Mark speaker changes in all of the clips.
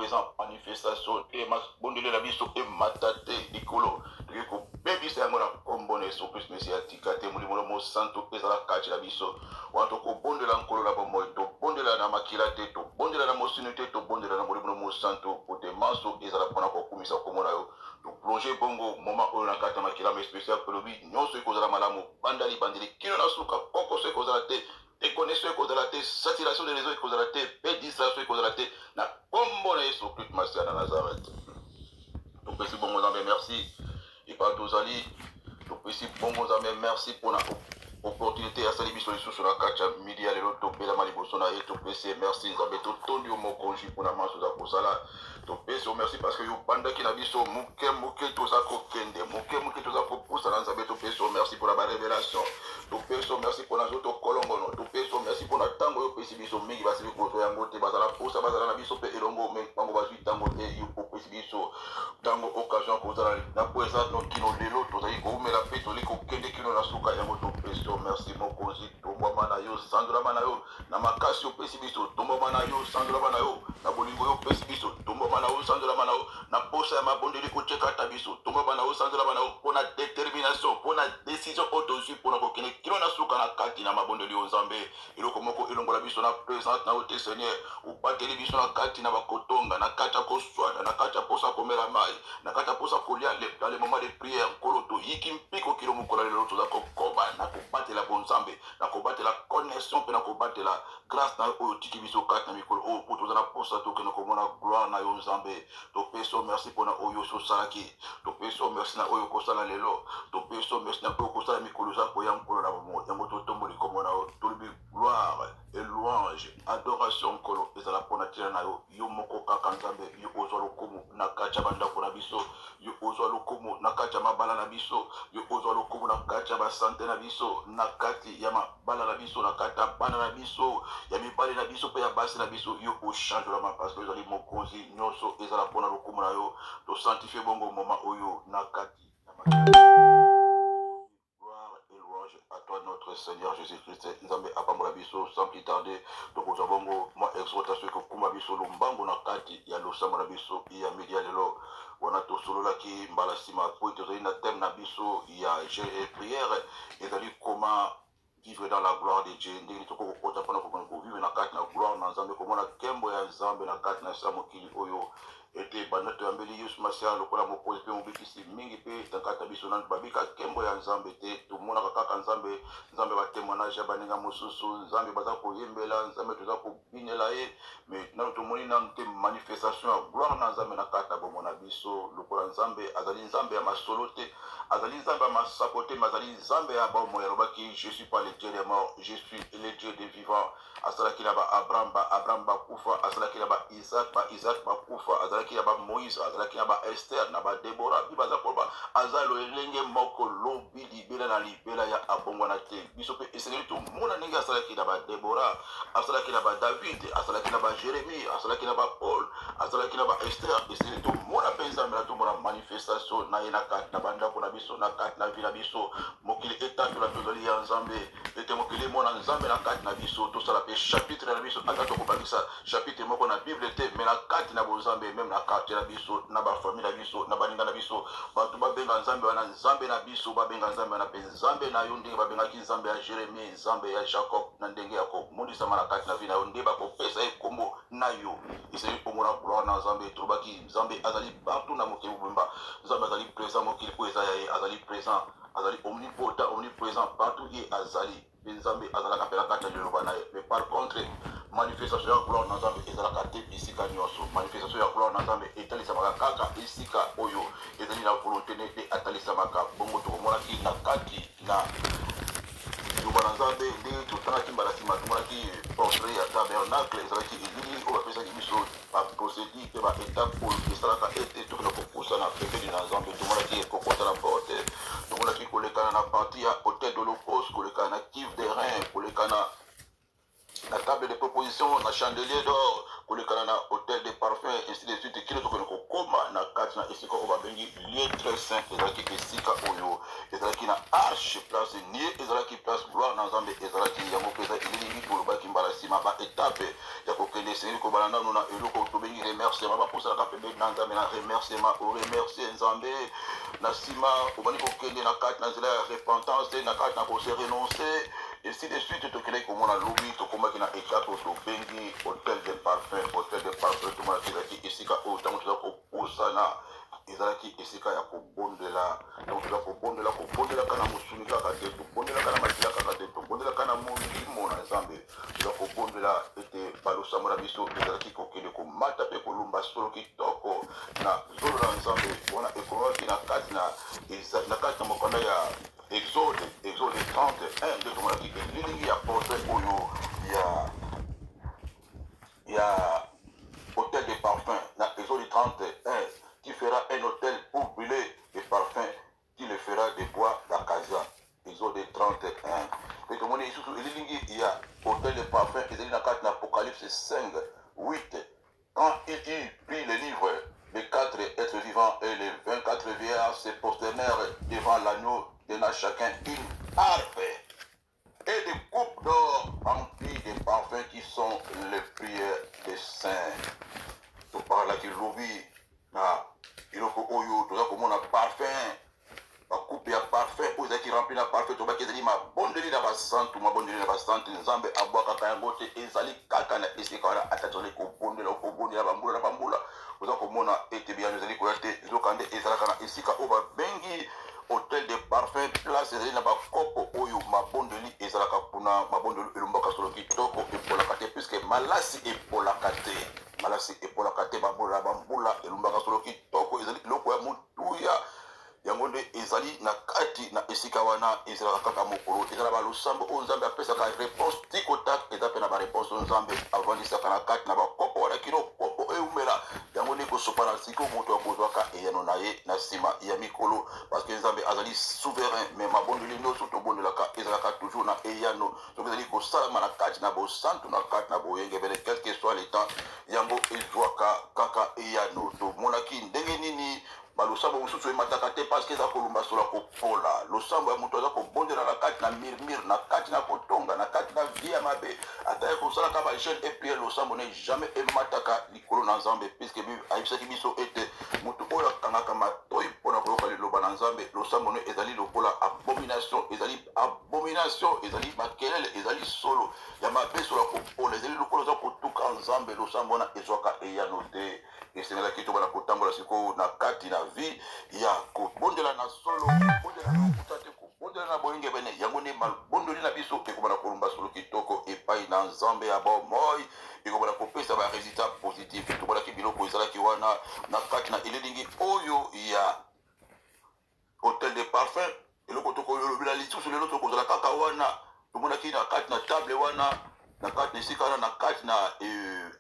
Speaker 1: présent manifestation et bondele la biso et matate ikolo ko baby c'est ngona kombone so plus monsieur atikate muri mo santo ezala kati la biso wato ko bondela nkolo la bomo to bondela na makila te to bondela na mosinité to bondela na muri mo santo pour te manso ezala pona ko kumisa ko mona yo to plonger bongo moment o na kata makila mais spécial pour lui nyonso ikozala malamu bandali bandili kilo na suka koko se kozala te et connexion ekozala te saturation de réseau ekozala te pe distraction ekozala te na kombo na yesu kristo masia na nazareth topesi bongo nzambe merci epa tozali topesi bongo nzambe merci mpona opportunité ya sali biso lisusu na kati ya midi ya lelo topelama liboso na ye topesi merci nzambe totondi yo mokonzi mpona manso oza kosala topesi yo merci parce que yo bandaki na biso moke toza kokende moke toza kopusa na nzambe topesi yo merci mpona barévélation topesi yo merci mpona nzoto kolongono topesi yo merci mpona ntango oyo opesi biso mingi basili kozwa yango te bazala posa bazala na biso mpe elongo bango bazwi ntango te yo opesi biso ntango occasion kozala na po eza kino lelo tozali koumela mpe tozali kokende kino na suka yango topesi yo merci mokonzi tombwama na yo sandolama na yo na makasi opesi biso tombwama na yo sandolama na yo na bolingo yo opesi biso tombwama na yo sandolama na yo na posa ya mabondeli kotekata biso tombwama na yo sandolama na yo mpona détermination mpona décision oyo tozwi mpona kokende kino na suka na kati na mabondeli yo nzambe eloko moko elongola biso na présente na yo te seigneur obateli biso na kati na bakotonga na kati ya koswada na kati ya posa komela mai na kati ya posa kolia dans les moments de prière nkolo toyiki mpiko kilo mokola lelo toza kokoba na kobatela bonzambe na kobatela connexion mpe na kobatela grâce na yo oyo tiki biso kati na mikolo oyo mpo toza na posa tokende komona gloire na yo nzambe topesi yo merci mpona oyo osalaki topesi yo merci na oyo kosala lelo topesi yo merci na oyo kosala mikolo eza koya mokolo na bomo yango totomboli kombo na yo tolobi gloire et louange adoration nkolo ezala mpona tina na yo yo moko kaka nzambe yo ozwa lokumu na kati ya bandako na biso yo ozwa lokumu na kati ya mabala na biso yo ozwa lokumu na kati ya basante na biso na kati ya mabala na biso na kati ya bana na biso ya mibali na biso mpe ya basi na biso yo ochangelama parce que ezali mokonzi nyonso ezala mpona lokumu na yo tosanctifie bongo moma oyo na kati ya gloire et louange à toi notre Seigneur Jésus-Christ nzambe apambola biso sans plus tarder tokozwa bongo mwa exhortation ekokuma biso lombango na kati ya losambo na biso ya midi ya lelo wana tosololaki mbala nsima po tozali na thème na biso ya prière ezali comment vivre dans la gloire de Dieu ndenge tokokota mpona kovivre na kati na gloire na nzambe komona nkembo ya nzambe na kati na sa mokili oyo ete banda toyambeli yesu masiya lokola mokonzi mpe mobikisi mingi mpe na kati na biso nani babika nkembo ya nzambe te tomonaka kaka nzambe batémoignage ya baninga mosusu nzambe baza koyembela nzambe toza kobinela ye mais nano tomoni nanu te manifestation ya gloire na nzambe na kati na bomona biso lokola nzambe azali nzambe ya masolo te azali nzambe ya masapo te mais azali nzambe ya bomoi alobaki je suis pas le Dieu des morts je suis le Dieu des vivants asalaki na abraham bakufa asalaki na isaac bakufa azalaki na moïse azalaki na esther na debora bi baza koloba aza lolenge moko lobi libela na libela ya abongwana te biso mpe esengeli tomona ndenge asalaki na debora asalaki na david asalaki na jérémie asalaki na paul asalaki na esther esengeli tomona mpe nzambe na tomona manifestation na ye na kati na bandako na biso na kati na vi na biso mokili etatola tozali ya nzambe ete mokili emona nzambe na kati na biso tosala mpe chapitre na biso ata tokobakisa chapitre moko na bible te me na kati na bozambe meme na kati na biso na bafamille na biso na baninga na biso bato babenga nzambe wana nzambe na biso babenga nzambe wana mpe nzambe na yo ndenge babengaki nzambe ya jérémie nzambe ya jacob na ndenge ya komonisama na kati na vi na yo nde bakopesa ye kombo na yo esali komona gloire na nzambe tolobaki nzambe azali partout na mokili mobimba nzambe azali présent mokili po eza ya ye azali présent azali omnipotent omniprésent partout ye azali nzambe azalaka mpe na kati ya liloba na ye mais par contre manifestation ya gloire na nzambe ezalaka te bisika nyonso manifestation ya gloire na nzambe etalisamaka kaka esika oyo ezali na volonté ne te atalisamaka bongo tokomonaki na kati na liloba na nzambe nde totangaki mbala nsima tomonaki portrait ya tabernacle ezalaki elili oyo bapesaki biso baprocédure mpe baétape oyo esalaka ete tokende kopusana pembeni na nzambe tomonaki kokota na porte tomonaki kolekana na parti ya hôtel de l'Holocauste kolekana na kive des reins kolekana na table de proposition na chandelier d'or kolekana na hôtel de parfum ainsi de suite kilo tokende kokoma na kati na esika oyo babengi lieu très saint ezalaki esika oyo ezalaki na arche cache place ni ezalaki place gloire na nzambe ezalaki yango mpenza elingi tolobaki mbala nsima baetape ya kokende esengeli kobala nano na eloko tobengi remerciement baposalaka pembeni na nzambe na remerciement oremercie nzambe na nsima obandi kokende na kati na nzela ya repentance na kati na kose renonce ainsi de suite tokendaki komona lobi tokomaki na etape oyo tobengi hotel de parfum tomonaki ezalaki esika oyo ntango toza kopusana ezalaki esika ya kobondela donc toza kobondelaka na mosuni kaka te tobondelaka na makila kaka te tobondelaka na molimo na nzambe toza kobondela ete balosambo na biso ezalaki kokende komata mpe kolumba solo kitoko na zolo na nzambe wana ekomaki na kati na mokanda ya Exode 31 nde tomonaki elilingi ya portrait oyo ya hôtel de parfum na Exode 31 qui fera un hôtel pour brûler des parfums, qui le fera des bois d'acacia. Exode 31. Et comme on est il y a hôtel de parfum, et il y a l'Apocalypse 5, 8. Quand il prit le livre, les 4 êtres vivants et les 24 vieillards se prosternèrent devant l'agneau, tenant chacun une harpe et des coupes d'or remplies de parfums qui sont les prières des saints. Tu parles là qui lobby. Iloko oyo toza komona parfum bakupe ya parfum oyo ezalaki rempli na parfum tobaki ezali mabondeli na basantu nzambe abwakaka yango te ezali kaka na esika wana ata tozali kobondela bambula oza komona ete biyano ezali koya te zoka nde ezalaka na esika oyo babengi hôtel de parfum place ezali na bakopo oyo mabondeli ezalaka kuna mabondeli elombaka solo kitoko epolaka te puiske malasi epolaka te bambula elombaka solo kitoko ezali eloko ya motuya yango nde ezali na kati na esika wana ezalaka kaka mokolo ezala balosambo oyo nzambe apesaka réponse tikotaka eza mpe na baréponse oyo nzambe avandisaka na kati na bakopo wana kino kopo eumela yango nde kosopa na siko moto akozwaka eyano na ye na nsima ya mikolo parce que nzambe azali souverain mais mabondeli nyonso tobondelaka ezalaka toujours na eyano soki ezali kosalama na kati na bosantu na kati na boyengebele quel que soit le temps yango ezwaka kaka eyano tomonaki ndenge nini balosambo mosusu emataka te parce que eza kolumba solo ya kopola losambo ya moto aza kobondela na kati na mirmire na kati na kotonga na kati na vie ya mabe ata ye kosalaka bajeune eprie losambo ne jamais emataka likolo na nzambe puiske ayebisaki biso ete moto oyo akangaka matoi mpona koyoka liloba na nzambe losambo ne ezali lokola abomination ezali makelele ezali solo ya mabe solo ya kopola ezali lokola oza kotuka nzambe losambo wana ezwaka eyano te esengelaki tobana kotambola sikoyo na kati na vie ya kobondela na solo kobondela na lokuta te kobondela na boyenge bene yango nde mabondoli na biso ekobana kolumba solo kitoko epai na nzambe ya bomoi ekobana kopesa baresultat positif tomonaki biloko ezalaki wana na kati na elilingi oyo ya hôtel de parfum eloko tokolobela lisusu lelo tokozala kaka wana tomonaki na kati na table wana na kati na esika wana na kati na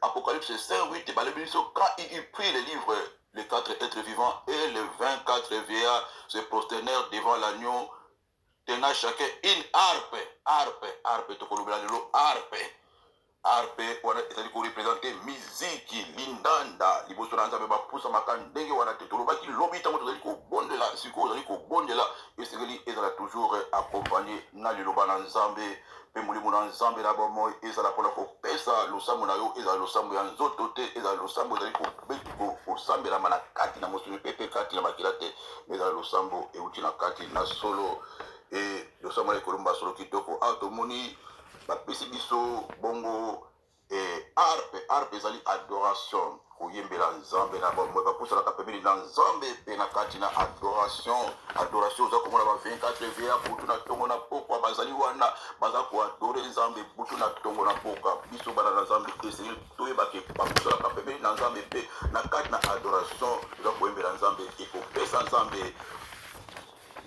Speaker 1: Apocalypse 5:8 balobi biso quand il prit les livres les 4 êtres vivants et les 24 vieillards se prosternèrent devant l'agneau tenant chacun une harpe tokolobela lelo harpe wana ezali korepresente miziki lindanda liboso na nzambe bapusamaka ndenge wana te tolobaki lobi ntango tozali kobondela sikoyo ozali kobondela esengeli ezala toujours accompagné na liloba na nzambe mpe molimo na nzambe na bomoi ezala mpona kopesa losambo na yo ezala losambo ya nzoto te ezala losambo ezali kosambelama na kati na mosuni mpe kati na makila te ezala losambo euti na kati na solo e losambo na ekolomba solo kitoko awa tomoni bapesi biso bongo harpe ezali adoration koyembela nzambe na bomoi bapusalaka pembeni na nzambe mpe na kati na adoration oza komona ba 24 vieillards butu na ntongo na pokwa bazali wana baza koadore nzambe butu na ntongo na pokwa biso bana na nzambe esengeli toyebake bapusalaka pembeni na nzambe mpe na kati na adoration oza koyembela nzambe ekopesa nzambe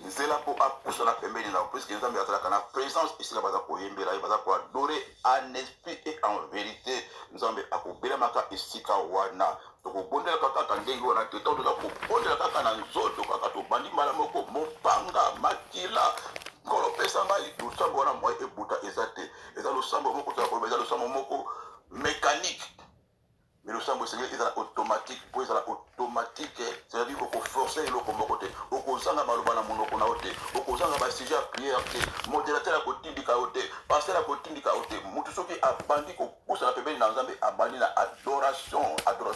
Speaker 1: nzela mpo apusana pembeni na puiske nzambe azalaka na présence esika baza koyembela ye baza koadore en esprit et en vérité nzambe akobelamaka esika wana tokobondelaka kaka ndenge wana te ntango toza kobondela kaka na nzoto kaka tobandi mbala moko mopanga makila kolopesa ngai losambo wana mwa ebuta eza te eza losambo moko toza koloba eza losambo moko mécanique mais losambo esengeli ezala automatique mpo ezala automatique c'est-à-dire okoforce eloko moko te okozanga maloba na monoko na yo te ozanga ba sujet à prière te modérateur à kotindika ote pasteur à kotindika ote mutu soki abandi ko poussa na pembeni na nzambe abandi na adoration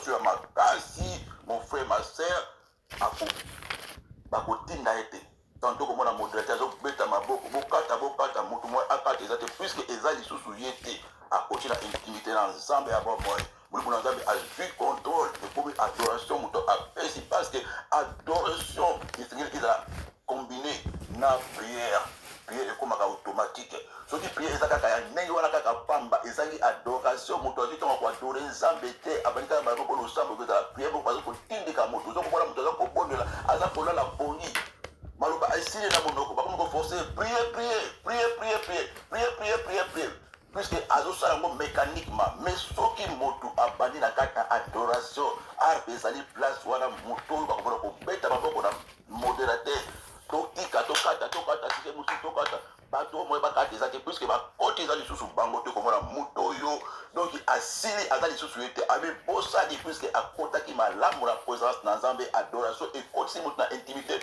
Speaker 1: ya makasi mon frère ma sœur ako bakotinda ete tantôt komona modérateur azobeta maboko bokata mutu moi akata eza te puisque eza lisusu ye te akoti na intimité na nzambe ya bomoi molimo na nzambe azwi contrôle ekomi adoration moto apesi parce que adoration esengeli ezala combiné na prière ekomaka automatique soki prière eza kaka ya ndenge wana kaka pamba ezali adoration moto azwi ntango koadore nzambe te abandi kaka maboko losambo kozala prière moko baza kotindika moto oza komona moto aza kobondela aza kolala pongi maloba esili na monoko bakomi koforce prière puisque azosala yango mécaniquement mais soki motu abandi na kati na adoration arpe ezali place wana moto oyo bakomona kobeta maboko na modérateur tokata sike mosusu tokata bato oyo moye bakata eza te puisque bakoti eza lisusu bango te komona moto oyo donc asili aza lisusu ye te abebosani puisque akotaki malamu na présence na nzambe adoration ekotisi moto na intimité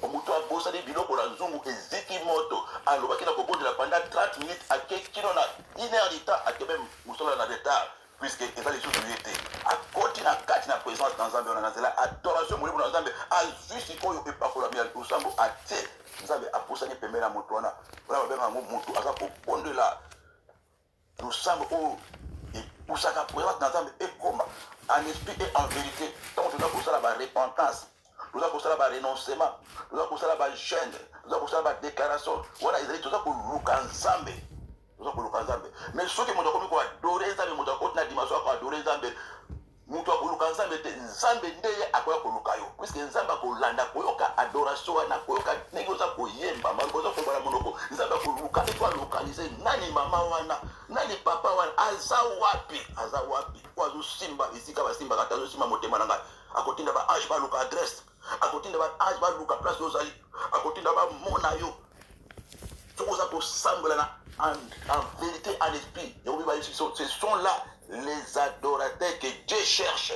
Speaker 1: moto abosani biloko na nzungu eziki moto alobaki na kobondela pendant 30 minutes akekino na 1 heure du temps akebe mosala na retard puisque eza lisusu ye te akoti na kati na présence na nzambe wana na nzela adoration molimo na nzambe azwi sikoyo epakolami ya losambo atie nzambe apusani pembeni na moto wana babenga yango motu aza kobondela losambo oyo epusaka présence na nzambe ekoma en esprit et en vérité ntango toza kosala barepentance toza kosala barenoncement toza kosala bagene toza kosala badéclaration wana ezali toza koluka nzambe mais soki moto akomi koadore nzambe moto akoti na dimension ya koadore nzambe moto akoluka nzambe te nzambe nde ye akoya koluka yo puisque nzambe akolanda koyoka adoration wana koyoka ndenge oza koyemba maloba oza koyemba na monoko nzambe akoluka epo alokalize nani mama wana nani papa wana aza wapi po azosimba esika basimbaka te azosimba motema na ngai akotinda baange baluka adresse akotinda baange baluka place ozali akotinda bamona yo soki oza kosambola en vérité en esprit ce sont là les adorateurs que Dieu cherche.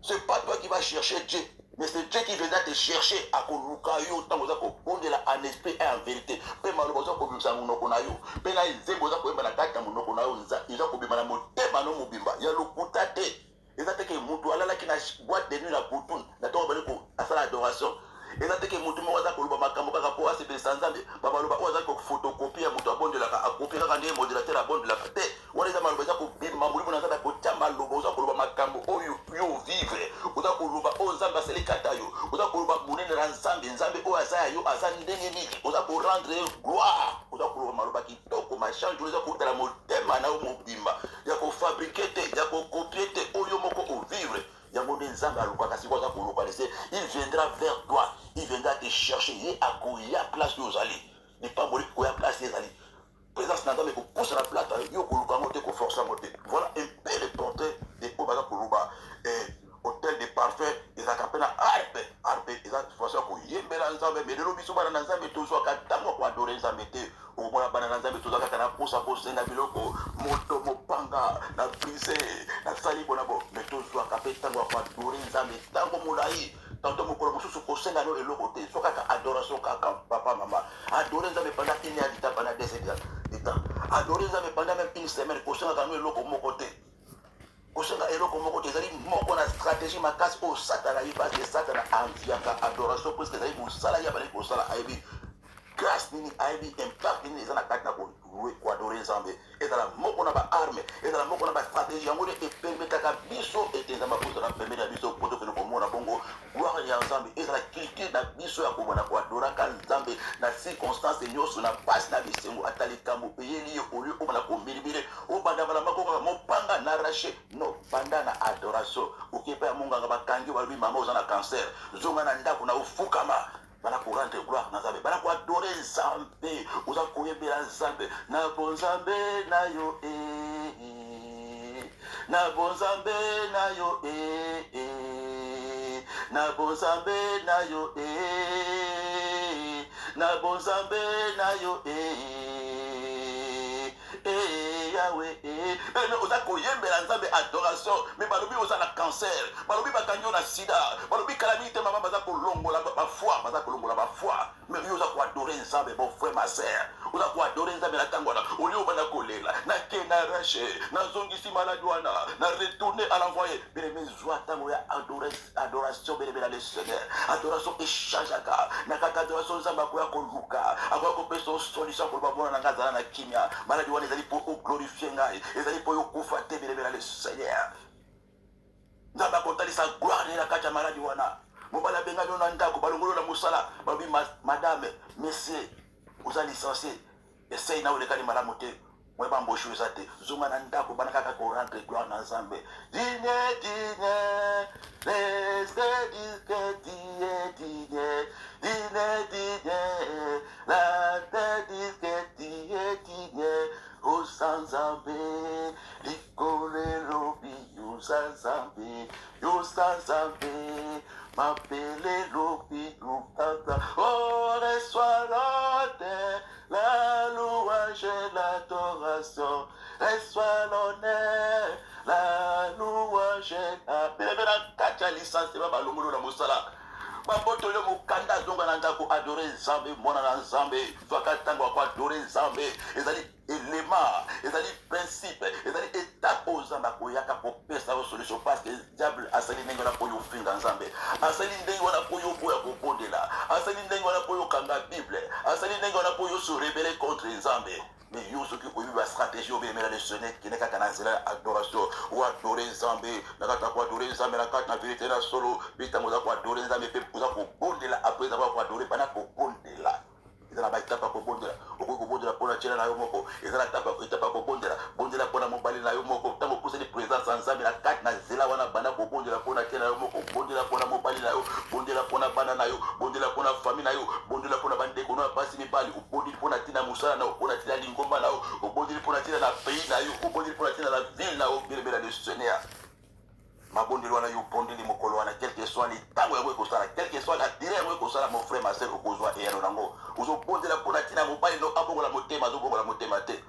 Speaker 1: C'est pas toi qui vas chercher Dieu, mais c'est Dieu qui viendra te chercher à kolukayo tant que vous avez en esprit et en vérité. Pe maloboza ko bimsa munoko na yo. Pe na izemboza ko embana kata munoko na yo nza. Iza ko bimana motema no mobimba. Ya lokuta te. Eza te ke mutu alala ki na boîte de nuit na butun. Na to bale ko asala adoration. Eza te ke mutu mo waza ko luba makambo kaka po asepe sanzambe. Baba luba waza ko photocopie mutu abondela ka akopie kaka ndiye modérateur abondela ka te. Wana eza maloboza ko bimba mulimo na nzata ko tamba loboza ko luba makambo oyo yo vivre. Oza ko luba o nzamba sele kata yo. Oza ko luba munene na nzambe o aza yo aza ndenge nini. Oza ko rendre gloire. Oza ko luba maloba kitoko machange oza ko tala motema na o mobimba. Ya ko fabriquer te, ya ko copier te oyo moko ko vivre. Yango nde nzambe alukaka sikoyo aza kolokalize il viendra vers toi il viendra te chercher ye akoya place yo ozali ne pas moli koya place ye ezali présence na nzambe kopusa na plata yo koluka yango te koforce yango te voilà un peu le portrait de oyo baza koluba hôtel de parfum ezalaka mpe na arpe eza façon ya koyembela nzambe me lelo biso bana na nzambe tozwaka ntango ya koadore nzambe te okomona bana na nzambe tozwa kaka na posa kosenga biloko moto mopanga na brise nasali mpona bo me tozwaka mpe ntango ya koadore nzambe ntango molai tanto mokolo mosusu kosenga no eloko te so kaka adoration kaka papa mama adore nzambe pendant 1 heure du temps pendant 2 heures du temps adore nzambe pendant même 1 semaine kosengaka no eloko moko te kosenga eloko moko te ezali moko na stratégie makasi oyo satana yebaki satana anviaka adoration puisque ezali kosala ye abali kosala ayebi grâce nini ayebi impact nini eza na kati na koadore nzambe ezala moko na baarme ezala moko na bastratégie yango nde epermetaka biso ete nzambe akozala pembeni ya biso po tokende komona bongo gloire ya nzambe ezala culture na biso ya komona koadoraka nzambe na circonstance nyonso na pasi na bisengo ata likambo eyeli ye oyo omona komilimile obanda bala makokaka mopanga na rache no banda na adoration okepa ya monganga bakangi balobi mama oza na cancer zonga na ndako na ofukama bana kurante gloire na nzambe bana koadore nzambe oza koyebela nzambe na bonzambe na yo na bonzambe na yo na bonzambe na yo na bonzambe na yo Yahweh. Oza koyembela nzambe adoration. Mais balobi oza na cancer. Balobi bakanyo na sida. Balobi calamité mama baza kolongola ba foi. Baza kolongola ba foi. Mais yo oza ko adorer nzambe mon frère ma sœur. Oza ko adorer nzambe na tangwana. Oli obana kolela. Na kena rache. Na zongisi maladi wana. Na retourner à l'envoyer. Bien mes joie tango ya adoration bien le Seigneur. Adoration échangeaka. Na kaka adoration nzamba ko ya koluka. Ako ko peso solution pour babona na ngazana na kimia. Maladi wana ezali pour glorifier ngai. Ezali pour yo kufate bien le Seigneur. Nzamba kotalisa gloire na kaka maladi wana. Mobala benga na ndako balongolo na musala. Babi madame, monsieur, vous allez licencié. Essaye na oleka ni malamu te. Moi bamboshu ezate. Zuma na ndako bana kaka ko rendre gloire na Nzambe. Dine la tête o Nzambe likole lobi yo Nzambe m'appelle lobi lutata oh reçois l'honneur la louange et l'adoration reçois l'honneur la louange et la bela kacha licence ba longolo na mosala baboto yo mokanda zonga na ndako adorer Nzambe mona na Nzambe twaka tango kwa adorer Nzambe ezali élément ezali principe ezali étape ozamba koyaka kopesa yo solution parce que diable asali ndenge na koyo finga Nzambe asali ndenge wana koyo boya kobondela asali ndenge wana koyo kanga Bible asali ndenge wana koyo se rebeller contre Nzambe. Mais yo ce qui oyi ba stratégie obemela le Seigneur qui n'est qu'à nzela adoration ou adorer Nzambe na kata ko adorer Nzambe na kata na vérité na solo bitango za ko adorer Nzambe pe ko za ko bondela après avoir ko adorer bana ko bondela ezala ba etapa ko bondela oko ko bondela pona tshela na yo moko ezala etapa ko bondela pona mobali na yo moko tango pousse ni présence Nzambe na kata na zela wana bana ko bondela pona tshela yo moko bondela pona mobali na yo bondela pona bana na yo bondela pona famille na yo bondela pona bandeko na pasi mibali obondeli pona tina musala na pona tina lingomba na yo obondeli pona tina na pays na yo obondeli pona tina na ville na yo birebela le Seigneur mabondeli wana yo bondeli mokolo wana quel que soit les tango yango ekosala quel que soit la dire yango ekosala mon frère ma sœur okozwa eyano nango ozobondela pona tina mobali no abongola motema azobongola motema te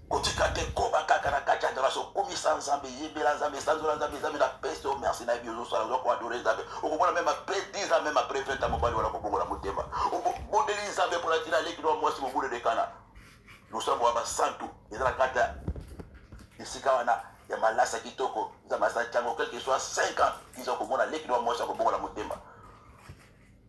Speaker 1: kotika te koba kaka na kati ya adoration komisa Nzambe yebela Nzambe sanzola Nzambe Nzambe na pese o merci na biso sala zo ko adorer Nzambe okomona même après 10 ans même après 20 ans mobali wana kobongola motema obondeli Nzambe pona tina leki no mwasi mobule de kana nous sommes wa santu ezala kata esika wana ya malasa kitoko za masantango quel que soit 5 ans ils ont komona leki no mwasi kobongola motema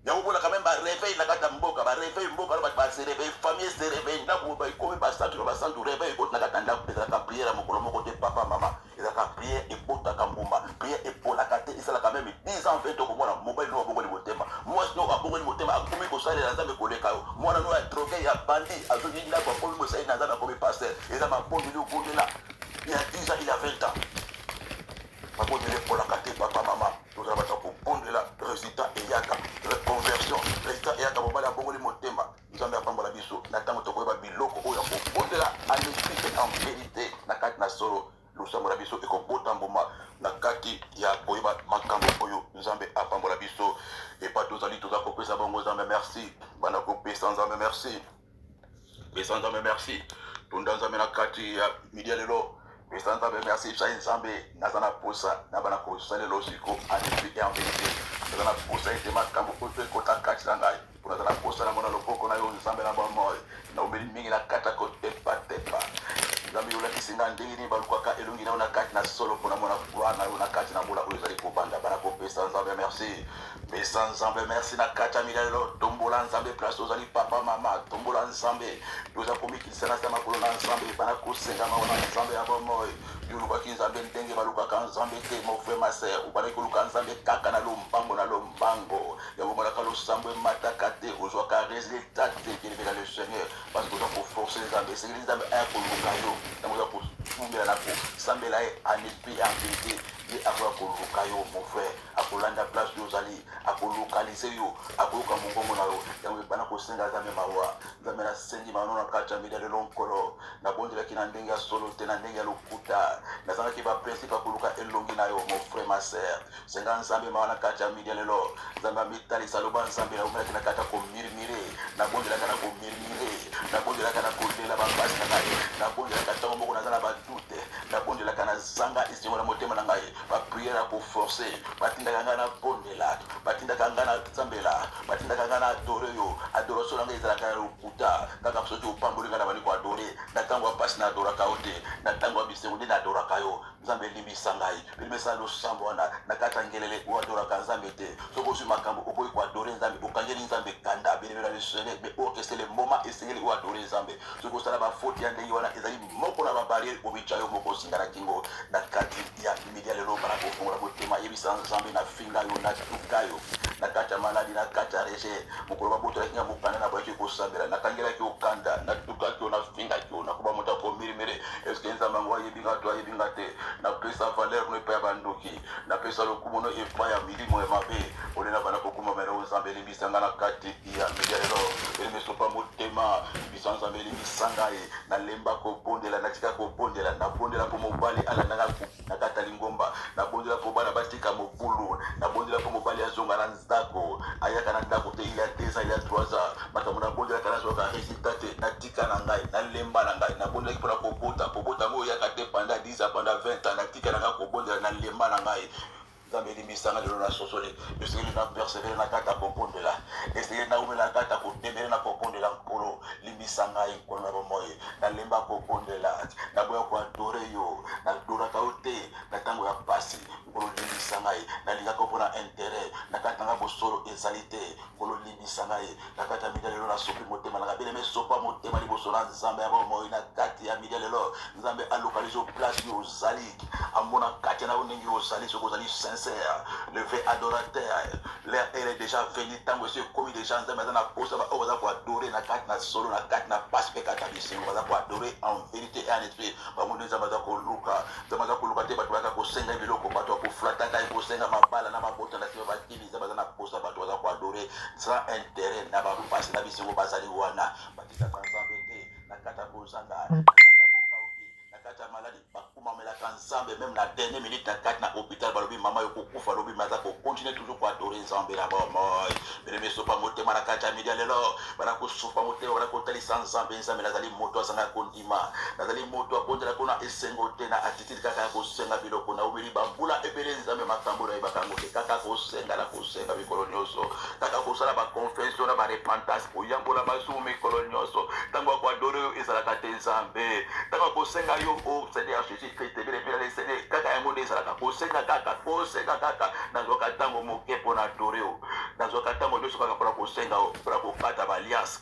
Speaker 1: yango bona quand même ba réveil na kata mboka ba réveil mboka ba se réveil famille se réveil ndako ba ikomi ba santu réveil ko na kata ndako pesa ka prière mokolo moko te papa mama eza ka prière et bota ka mbumba prière et pour la kate isala quand même 10 ans 20 ans ko mona mobile no bongo ni motema moi no abongo ni motema akomi ko sala Nzambe ko leka yo mwana no ya drogué ya bandi azoji ndako ko mo sala Nzambe akomi pasteur eza ma bondi ni ko la il y a 10 ans il y a 20 ans abondele pour la kate papa mama nous avons ko bondela résultat et yaka conversion résultat et yaka bobala bongoli motema Nzambe apambola biso na tango to koyeba biloko oyo ko bondela en esprit et en vérité na kati na solo lusambo la biso e ko bota mboma na kati ya koyeba makambo oyo Nzambe apambola biso et pas tozali toza kopesa bongo Nzambe merci bana kopesa Nzambe merci pesa Nzambe merci tunda Nzambe na kati ya media lelo pesa Nzambe merci sa Nzambe nazana posa na bana ko salelo siko en esprit et en vérité nazana posa ete makambo oyo ekota kati na ngai nazana posa na mona loboko na yo Nzambe na bamo na obeli mingi na kata ko tepa Nzambe yo lakisi nga ndenge ni balukaka elongi na yo na kati na solo mpona mona gloire na yo na kati na mbula oyo ezali kobanda bana kopesa Nzambe merci pesa Nzambe merci na kati ya milelo tombola Nzambe place ozali papa mama tombola Nzambe toza komikisa na makolo na Nzambe bana kosenga maona Nzambe ya bomoy yolukaki Nzambe ndenge balukaka Nzambe te mon frère ma sœur obana koluka Nzambe kaka na lombango ya bomonaka losambo emataka te ozwaka résultat te kelebela le Seigneur parce que oza koforce Nzambe esengeli Nzambe aya koluka yo ntango oza kofumbela na kosambela ye en esprit en vérité ye akoya koluka yo mon frère akolanda place yo ozali akolokalize yo akoluka mongongo na yo yango ebana kosenga Nzambe mawa Nzambe nasengi mano na kati ya media lelo nkolo nabondelaki na ndenge ya solo te na ndenge ya lokuta nazalaki baprincipe akoluka elongi na yo mon frère ma sœur senga Nzambe mawa na kati ya media lelo Nzambe amitalisa loba Nzambe naumelaki na kati ya komirimire nabondelaka na komirimire nabondelaka na kolela bapasi na ngai nabondelaka ntango moko nazala sanga isengo na motema na ngai ba prière pour forcer batinda kanga na pondela batinda kanga na tsambela batinda kanga na adore yo adoration na ngai ezalaka na lokuta kaka soki opamboli kana bani ko adore na tango apasi na adora kaote na tango abisengo nde na adora kayo nzambe limbisa ngai bilimesa losambo wana na kata ngelele o adora ka nzambe te soko osi makambo okoki ko adore nzambe okangeli nzambe kanda bilemela lesele mais orchestre le moment esengeli o adore nzambe soko osala bafaute ya ndenge wana ezali moko na babariere obica yo moko osinga na kingo na kati ya media lelo bana kofungola motema yebisa nzambe na finga yo na tuka yo na kati ya maladi na kati ya rege mokolo babotolaki nga mokanda na boyaki kosambela nakangelaki okanda na tukaki yo na fingaki yo nakoba moto akomirimiri eske nzambe yango ayebinga to ayebinga te napesa valeur no epai ya bandoki napesa lokumu no epai ya milimo ya mabe olela bana kokuma mena nzambe elimbisanga na kati ya media lelo elimesopa motema bisa nzambe elimbisa ngai nalemba kobondela natika kobondela nabondela po mobali alandanga na kata lingomba nabondela po bana batika mobulu nabondela po mobali azonga na ndako ayaka na ndako te il y a 2 ans il y a 3 ans makambo nabondela kana zoka résultat te natika na ngai nalemba na ngai nabondelaki mpona kobota ngo oyaka te pendant 10 ans pendant 20 ans natika na ngai kobondela nalemba na ngai nzambe elimbisanga lelo na sosoli esengeli na persevere na kata kobondela esengeli na umela na kata kodemele na kobondela nkolo limbisa ngai nkolo na bomoi nalemba kobondela naboya koadore yo nadoraka yo te na ntango ya pasi nkolo limbisa ngai nalingaka mpona interet na kati nanga bosolo ezali te nkolo limbisa ngai na kati ya media lelo nasopi motema nanga beleme sopa motema liboso na nzambe ya bomoi na kati ya media lelo nzambe alokalize place yo ozali amona kati na yo ndenge ozali soki ozali sincère le vrai adorateur l'air elle est déjà venu tango esi ekomi déjà nzambe aza na posa oyo baza koadore na kati na solo na kati na pasi mpe kati ya bisengo baza koadore en vérité et en esprit bango nde nzambe aza koluka nzambe aza koluka te bato baza kosenga biloko bato ya koflataka ekosenga mabala na mabota na nsima bakili nzambe aza na posa bato baza koadore sans intérêt na bapasi na bisengo bazali wana batikaka nzambe te na kati ya kozanga na kati ya bokauki na kati ya maladi bakumamelaka nzambe même na dernière minute na kati na hôpital balobi mama yo kokufa lobi maza kocontinue toujours koadore nzambe na bomoi beleme sopa motema na kati ya media lelo bana kosupa motema bana kotalisa nzambe nzambe nazali moto azanga kondima nazali moto akondela mpona esengo te na attitude kaka ya kosenga biloko na umeli bambula ebele nzambe makambo nayebaka yango te kaka kosenga na kosenga mikolo nyonso kaka kosala baconfession na barepentance koyambola masumu mikolo nyonso ntango ya koadore oyo ezalaka te nzambe ntango ya kosenga yo o seigneur jésus christ ebelebela le seigneur kaka yango nde ezalaka kosenga kaka nazwaka ntango moke mpona adore o nazwaka ntango nyonso kaka mpona kosenga o mpona kokata baliance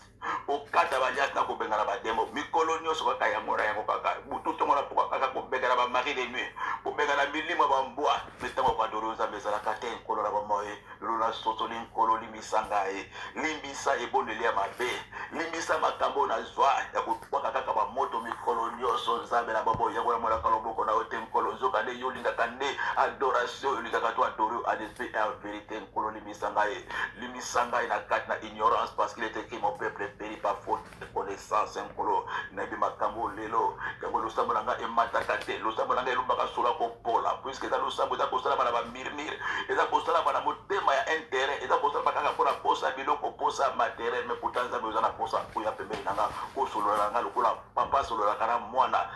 Speaker 1: okata baliance na kobengana bademo mikolo nyonso kaka yango na yango kaka butu ntongo na poka kaka kobengana bamari de nuit kobengana milimo bambwa me ntango koadore nzambe ezalaka te nkolo na bamoye lelo na sosoli nkolo limbisa ngai limbisa ebondeli ya mabe limbisa makambo nazwa ya kotwaka kaka bamoto mikolo nyonso nzambe na baboye yango namonaka loboko na yo te nkolo nzoka nde yo olingaka nde adoration olingaka to adore en esprit et en vérité nkolo limbisa ngai na kati na ignorance parce qu'il est écrit mon peuple périt par faute de connaissance nkolo nayebi makambo lelo yango losambo na ngai emataka te losambo na ngai elombaka sola kopola puiske eza losambo eza kosalama na bamirmire eza kosalama na motema ya intérêt eza kosalama kaka mpona posa biloko posa matériel mais pourtant nzambe oza na posa oyo apembeni na nga kosolola na nga lokola papa asololaka na mwana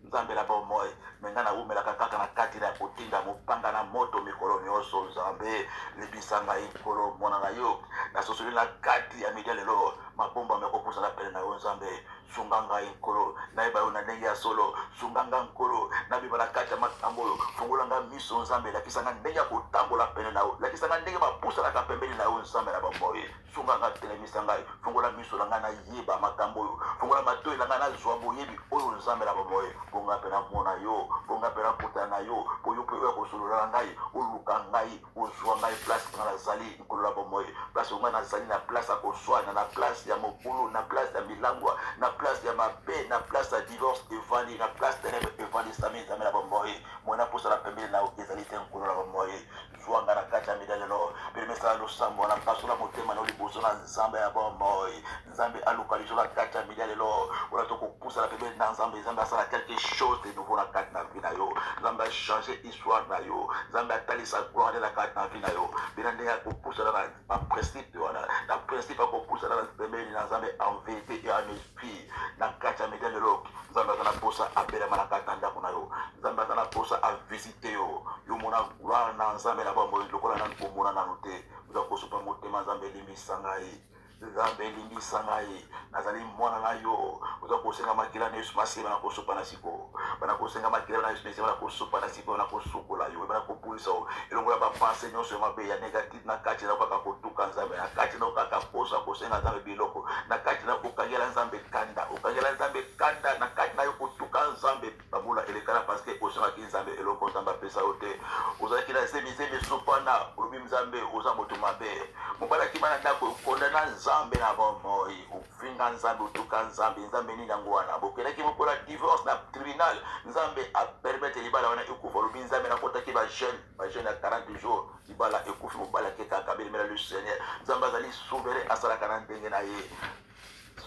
Speaker 1: nzambe na bomoi me ngai naumelaka kaka na kati na kotinda mopanga na moto mikolo nyonso nzambe libisa ngai nkolo mwana na yo nasosoli na kati ya media lelo mabomba mekopusana pene na yo nzambe sunga ngai nkolo nayeba yo na ndenge ya solo sunga nga nkolo nabima na kati ya makambo oyo fungola nga miso nzambe lakisa nga ndenge ya kotambola pene na yo lakisa nga ndenge bapusanaka pembeni na yo nzambe na bomoi sunga nga telemisa ngai fungola miso na ngai nayeba makambo oyo fungola matoi na ngai nazwa boyebi oyo nzambe na bomoi bonga mpe namona yo bonga mpe nakutana na yo po yo mpe oyo kosolola na ngai oluka ngai ozwa ngai place nga nazali nkolo na bomoi place ongai nazali na place ya koswana na place ya mokulu na place ya milangwa na place ya mabe na place ya divorce evandi na place ténèbre evandi sami nzambe na bomoi mwana posala pembeni na yo ezali te nkolo na bomoi zwanga na kati ya media lelo pelemesala losambo na pasola motema na yo liboso na nzambe ya bomoi nzambe aluka liso na kati ya media lelo wana tokopusana pembeni na nzambe nzambe asala quelque chose de nouveau na kati na vie na yo nzambe achange histoire na yo nzambe atalisa gloire na kati na vie na yo bina ndenge ya kopusana na baprincipe wana na principe ya kopusana na pembeni na nzambe en vérité et en esprit na kati ya media lelo nzambe aza na posa abelama na kati na ndako na yo nzambe aza na posa visite yo mona gloire na nzambe na bomoi lokola na komona na note oza kosupa motema nzambe elimbisa ngai nzambe elimbisa ngai nazali mwana na yo oza kosenga makila na yesu masiye bana kosupa na siko bana kosenga makila na yesu masiye bana kosupa na siko bana kosukola yo bana kopulisa yo elongola bapense nyonso ya mabe ya negative na kati na kaka kotuka nzambe na kati na kaka posa kosenga nzambe biloko na kati na kokangela nzambe kanda okangela nzambe kanda na kati na yo kotuka nzambe babula elekala parce que osengaki nzambe eloko nzambe apesa yo te ozalaki na zemizemi esopana olobi nzambe oza moto mabe mobala kima na ndako okondana nzambe na bomoi ofinga nzambe otuka nzambe nzambe nini yango wana bokendaki mokola divorce na tribunal nzambe apermete libala wana ekufa olobi nzambe nakotaki bajeune ya 40 jours libala ekufi mobala ke kaka belemela le seigneur nzambe azali souverain asalaka na ndenge na ye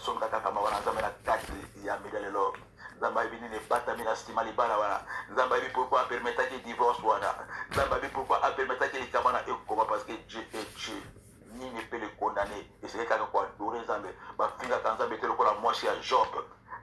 Speaker 1: songa kaka mawana nzambe na kati ya mida lelo nzambe ayebi nini ebatami na nsima libala wana nzambe ayebi pourquoi apermetaki divorce wana nzambe ayebi pourquoi apermetaki likama na ekoma parce que Dieu est Dieu nini mpe le condamné esengeli kaka koadore nzambe bafingaka nzambe te lokola mwasi ya Job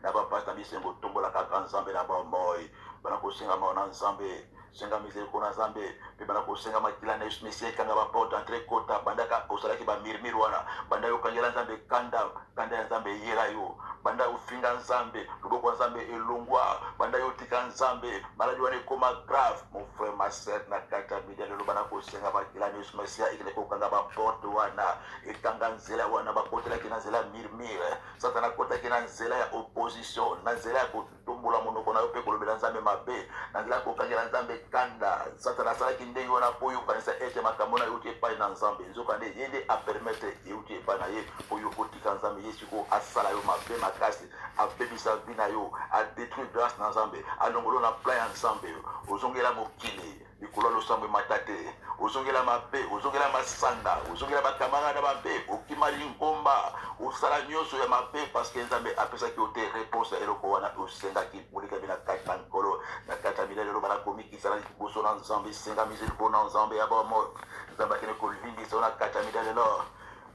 Speaker 1: na bapasi na bisengo tombola kaka nzambe na bomoi bana kosenga mawa na nzambe senga mizeriko na nzambe mpe bana kosenga makila na yesu mesi ekanga baporte entre kota bandaka osalaki bamirmir wana banda yo okangela nzambe kanda ya nzambe eyela yo banda ofinga nzambe loboko ya nzambe elongwa banda yo otika nzambe maladi wana ekoma grave mon frère ma sœur na kati ya media lelo bana kosenga makila na yesu mesi ekeleki kokanga baporte wana ekanga nzela wana bakotelaki na nzela mirmir satana akotaki na nzela ya opposition na nzela ya kotombola monoko na yo mpe kolobela nzambe mabe na nzela ya kokangela nzambe kanda satana asalaki ndenge wana mpo oyokanisa ete makambo na euti epai na nzambe nzokande ye nde apermetre euti epai na ye mpo yo kotika nzambe ye sikoyo asala yo mabe makasi abebisa vi na yo adétruire grâce na nzambe alongolo na plan ya nzambe ozongela mokili likolo ya losambo emata te ozongela mabe ozongela masanga ozongela bakamarada mabe okima lingomba osala nyonso ya mabe parceke nzambe apesaki yo te réponse ya eloko wana osengaki molikabi na kati na nkolo na kati ya milele lelo banakomikisala liboso na nzambe esenga mizeliko na nzambe ya bomo nzambe akende kolimbisa yo na kati ya milele lelo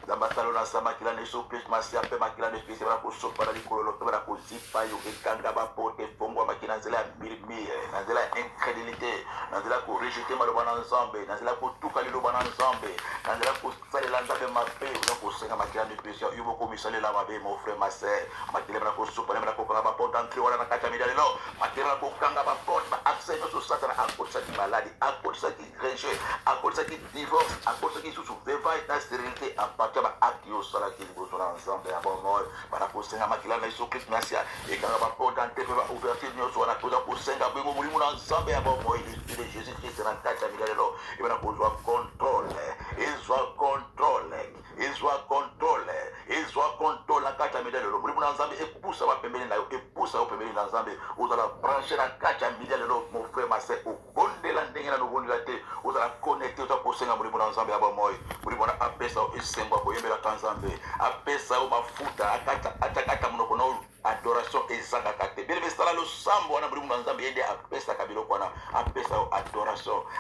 Speaker 1: nzambe asala na nsa makila na yesu kristu masiya mpe makila na yesu kristu banakosopa na likolo mpe banakozipa yo ekanga baporte efongwamaki na nzela ya mirmire na nzela ya incrédulité na nzela ya korejete maloba na nzambe na nzela ya kotuka liloba na nzambe na nzela ya kosalela nzambe mabe oza kosenga makila na epesi yo bokomisalela mabe mon frère ma sœur makila banakosopa ne banakokanga baporte entre wana na kati ya media lelo makila banakokanga baporte baaccès nyonso satana akotisaki maladi akotisaki rejet akotisaki divorce akotisaki susu vevaille na stérilité apartir baacte yo osalaki liboso na nzambe ya bomoi banakosenga makila na yesu kristu nasia ekanga baporte ante mpe baouverture nyonso wana koza kosenga boyemo molimo na nzambe ya bomoi l'esprit de jésus christ na kati ya milele lelo ebana kozwa contrôle ezwa contrôle na kati ya milele lelo molimo na nzambe epusa bapembeni na yo epusa yo pembeni na nzambe ozala branche na kati ya milele lelo mon frère ma sœur obondela ndenge na nobondela te ozala connecté oza kosenga molimo na nzambe ya bomoi molimo wana apesa yo esengo ya koyembelaka nzambe apesa yo mafuta atakata monoko na adoration ezangaka te bele besala losambo wana molimo na nzambe ye nde apesaka biloko wana apesa yo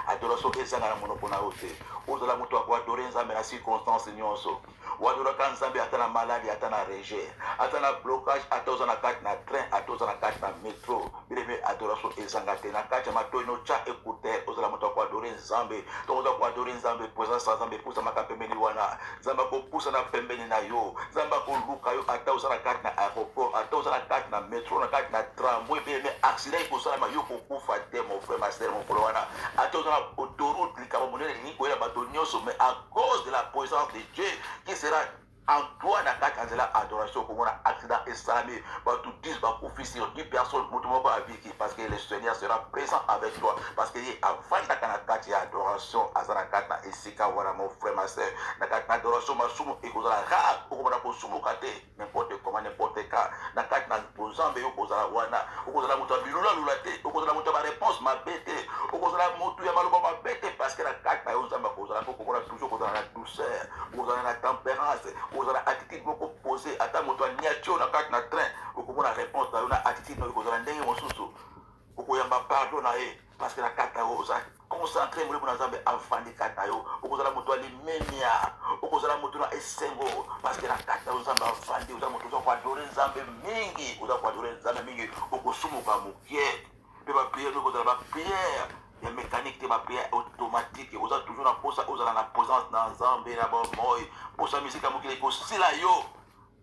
Speaker 1: adoration ezanga na monoko na yo te ozala moto ya koadore nzambe na circonstance nyonso wadoraka nzambe ata na maladi ata na rejet ata na blocage ata oza na kati na train ata oza na kati na metro bilebe adoration ezanga te na kati ya matoi notya écouteur ozala moto ya koadore nzambe to oza koadore nzambe présence ya nzambe epusamaka pembeni wana nzambe akopusa na pembeni na yo nzambe akoluka yo ata oza na kati na aéroport ata oza na kati na metro na kati na tramway bilebe accident ekosalama yo kokufa te mon frère ma sœur mokolo wana ata oza na autoroute likaba monene elingi koyela bato nyonso mais à cause de la présence de Dieu qui sera en toi na kati ya nzela adoration komona accident esalami bato 10 bakufi sur 10 personnes moto moko abiki parce que le Seigneur sera présent avec toi parce que ye avandaka na kati ya adoration aza na kati na esika wana mon frère ma sœur na kati na adoration masumu ekozala rare okomona kosumuka te n'importe comment n'importe quand na kati na bozambe yo kozala wana okozala moto ya bilulalula te okozala moto ya baréponse mabe te okozala moto ya maloba mabe te parce que na kati na yo nzambe akozala mpo komona toujours kozala na douceur okozala na tempérance okozala attitude moko posé ata moto aniati yo na kati na train okomona réponse na yo na attitude nayo ekozala ndenge mosusu okoyamba pardon na ye parce que na kati na yo oza concentré molimo na nzambe avandi kati na yo okozala moto alimemia okozala moto na esengo parce que na kati na yo nzambe avandi oza moto oza koadore nzambe mingi oza koadore nzambe mingi okosumuka mokie mpe bapriere okozala bapriere ya mécanique te bapia automatique oza toujours na posa ozala na présence na nzambe na bomoi posa misika mokili ekosila yo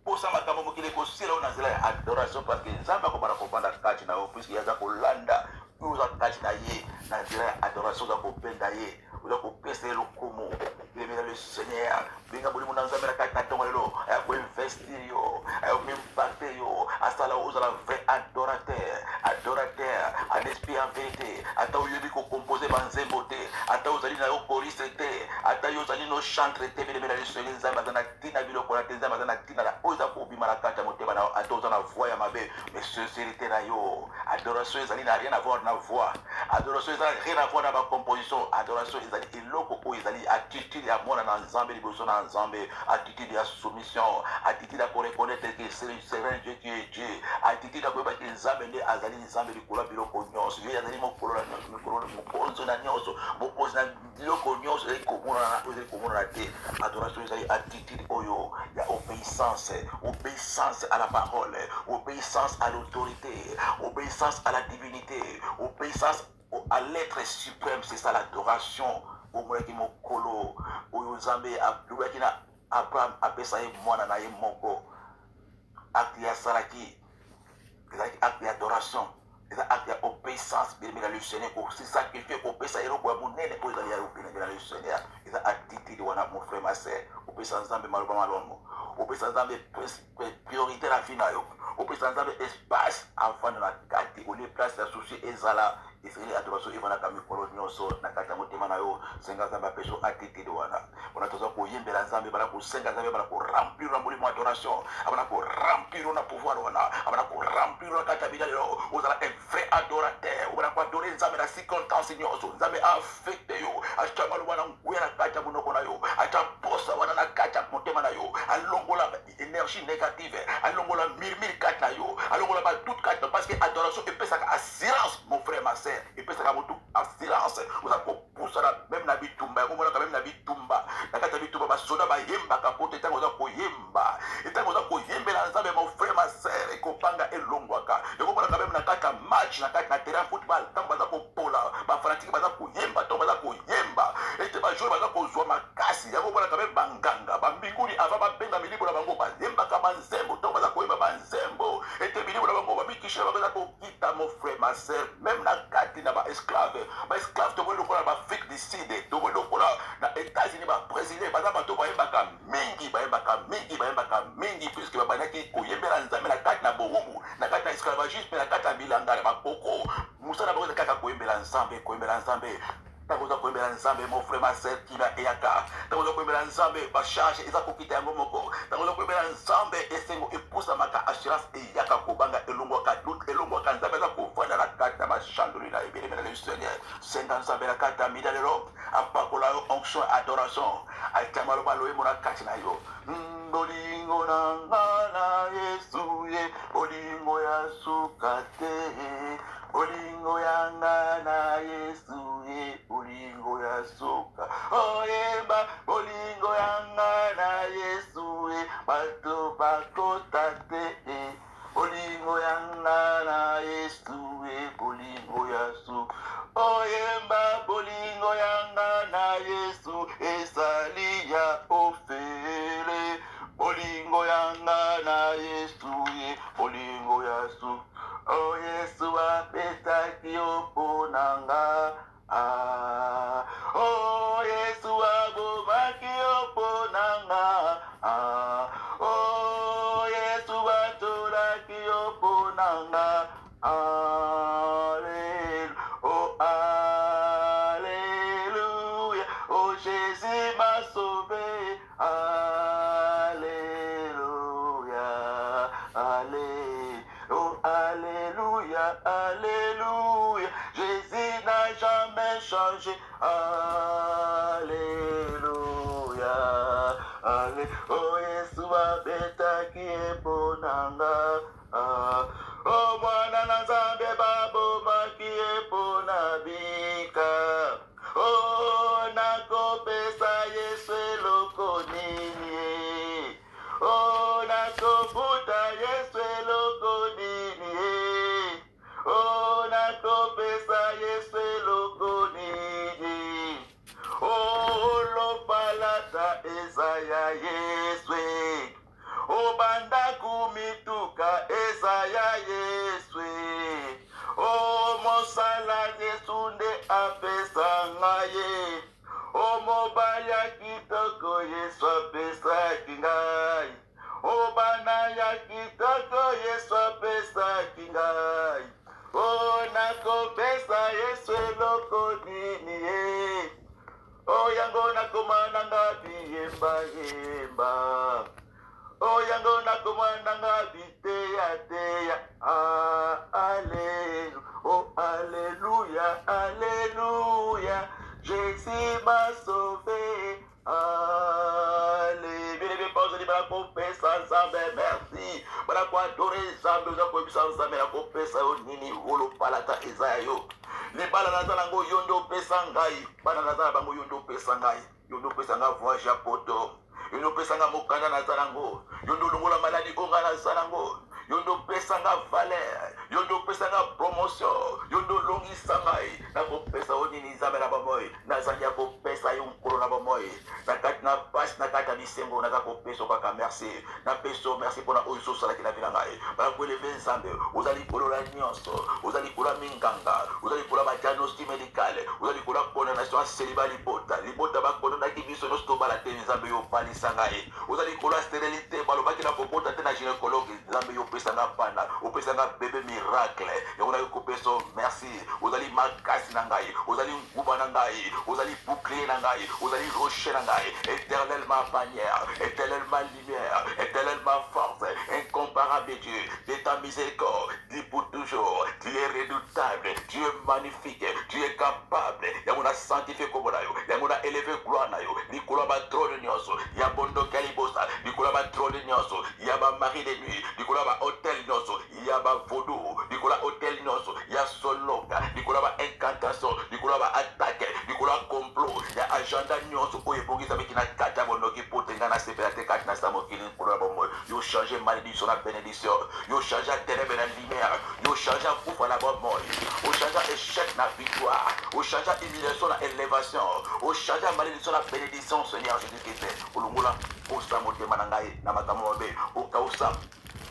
Speaker 1: posa makambo mokili ekosila yo na nzela ya adoration parce que nzambe akobana kovanda kati na yo puiske aza kolanda oyo oza kati na ye na nzela ya adoration oza kopenda ye oza kopesa ye lokumu elemela le seigneur benga bolimo na nzambe na kati na ntongo lelo aya koinvestir yo aya koimpacte yo asala ozala vrai adorateur adorateur en esprit en vérité ata oyebi kocompose banzembo te ata ozali na yo choriste te ata yo ozali no chantre te belemela le seigneur nzambe aza na ntina biloko na te nzambe aza na ntina na oyo eza kobima na kati ya motema na yo ata oza na voi ya mabe mais sincérité na yo adoration ezali na rien à voir na voix adoration ezali rien à voir na bacomposition adoration ezali eloko oyo ezali attitude ya mwana na nzambe liboso na nzambe attitude ya soumission attitude ya koreconnaitre que c'est un Dieu qui est Dieu attitude ya koyeba ke nzambe nde azali nzambe likolo ya biloko nyonso ye azali mokonzi na nyonso mokonzi na biloko nyonso ezali komonana te adoration ezali attitude oyo ya obéissance à la parole obéissance à l'autorité obéissance à la divinité obéissance à l'être suprême c'est ça l'adoration omonaki mokolo oyo nzambe alobaki na abraham apesa ye mwana na ye moko acte ya asalaki ezalaki acte ya adoration eza acte ya obéissance bilemela le seigneur kosacrifie kopesa eloko ya monene oyo ezali ya bilemela le seigneur eza attitude wana mon frère ma sœur opesa nzambe maloba malongo opesa nzambe priorité na vie na yo opesa nzambe espace avanda na kati olie place ya souci ezala esengeli adoration evandaka mikolo nyonso na kati ya motema na yo senga nzambe apesa yo attitude wana wana toza koyembela nzambe bana kosenga nzambe bana koremplir na molimo adoration abana koremplir na pouvoir wana abana koremplir na kati ya bida lelo ozala un vrai adorateur obana koadore nzambe na circonstance nyonso nzambe affecte yo acha maloba na nguya na kati ya monoko na yo acha posa wana na kati ya motema na yo alongola énergie négative alongola murmure kati na yo alongola badoute kati na parce que adoration epesaka assurance mon frère ma sœur epesaka motu assurance oza kopusana même na bitumba yakomonaka même na bitumba na kati ya bitumba basoda bayembaka po te ntango oza koyemba ntango oza koyembela nzambe mon frère ma sœur ekopanga elongwaka yakomonaka même na kati ya match na kati na terrain football ntango baza kopola bafanatike baza koyemba to baza koyemba ete bajoueur baza kozwa makasi yakomonaka même banganga bambinguni ava babenga milibo na bango bayembaka banzembo to baza koyemba banzembo ete milibo na bango babikishe bango eza kokita mon frère ma sœur même na kati na baesclave tomoni lokola na baafrike du sud tomoni lokola na états-unis baprésident baza bato bayembaka mingi puiske babandaki koyembela nzambe na kati na borumu na kati na esclavagisme na kati na bilanga na bakoko mosala bango eza kaka koyembela nzambe ntango oza koyembela nzambe mon frère ma sœur kina eyaka ntango oza koyembela nzambe bacharge eza kokita yango moko ntango oza koyembela nzambe esengo epusamaka assurance eyaka kobanga elongwaka nzambe aza kovanda na kati na bachandoli na ebelemela le seigneur senga nzambe na kati ya mida lelo apakola yo onction adoration atia maloba loyemo na kati na yo bolingo na nga na yesu ye bolingo ya suka te bolingo ya nga na yesu ye bolingo ya suka oyeba bolingo ya nga na yesu ye bato bakota te bolingo ya nga na yesu ye bolingo ya suka oyeba bolingo ya nga na yesu esali ya ofele bolingo ya nga na yesu ye bolingo ya suka oh yesu apesaki yo mpo na nga oh yesu abomaki yo mpo na nga oh yesu batolaki yo mpo na nga oh alléluia oh Jésus m'a sauvé alléluia oh alléluia alléluia Jésus n'a jamais changé alléluia oh Yesu abetaki mpo na nga oh mwana na nzambe babomaki mpo na bika oh nakopesa Yesu eloko nini oh nakofuta Yesu eloko nini oh nakopesa Yesu eloko mboka eza ya Yesu. O mosala Yesu nde apesa ngai. O mobali ya kitoko Yesu apesaki ngai. O bana ya kitoko Yesu apesaki ngai. O nakopesa Yesu eloko nini ye. O yango nakomana nga biyemba yemba. O yango nakomana nga biteya teya. Alléluia, oh alléluia, alléluia. Jésus m'a sauvé. Allez, bien aimé, pas de la compétence, merci. Voilà quoi, adorer, Zambé, la compétence, la compétence, nini, holo, palata, esayo. Les balanazango, yondo, pesangai, balanazango, yondo, pesangai, yondo, pesanga, voyage à poto, yondo, pesanga, mokanda, nazarango, yondo, lungola, maladie, onga, nazarango, yondo, pesanga, valeur, yondo, pesanga, promotion, yondo, longi, sangai, nako, pesa, onini, zamela, bamoy, nazanya, ko, pesa, yon, corona, bamoy, nakat, na, pas, nakata, bisengo, nakako, peso, kaka, merci, na, peso, merci, pour la oiso, salaki, na, vilangai, para, pour les 20 zambe, vous allez pour la nyonso, vous allez pour la minganga, vous allez pour la diagnostic médical, vous allez pour la condamnation à célibat libota, libota va condamner qui vit sur nos stomas la télé, zambe yo pali sangae, vous allez pour la stérilité, baloba qui n'a pas porté à la gynécologue, zambe yo pesanga pana, ou pesanga bébé miracle, et on a eu coupé son merci, vous allez makasi nangae, vous allez ngouba nangae, vous allez bouclier nangae, vous allez rocher nangae, éternellement bannière, éternellement lumière, éternellement force, incomparable Dieu, de ta miséricorde, dis pour toujours, tu es redoutable, tu es magnifique, tu es capable, yamuna sanctifié comme nayo, yamuna élevé gloire nayo, Nicolas ba trône nyoso, yabondo kalibosa, Nicolas ba trône nyoso, yaba mari de nuit, Nicolas ba hôtel nyoso, yaba vaudou, Nicolas hôtel nyoso, ya soloka, Nicolas ba incantation, Nicolas ba attaque, Nicolas complot, ya agenda nyoso ko ebongi sabe kina kata bondo ki potenga na sepela te kata na samokili Nicolas ba mo, yo changer malédiction na bénédiction, yo changer ténèbres na lumière, yo changer pouvoir la bonne mort, yo changer échec na victoire, yo changer humiliation na élévation, yo changer malédiction na bénédiction Seigneur Jésus-Christ, olungola osa motema na ngai na makambo mabe, okausa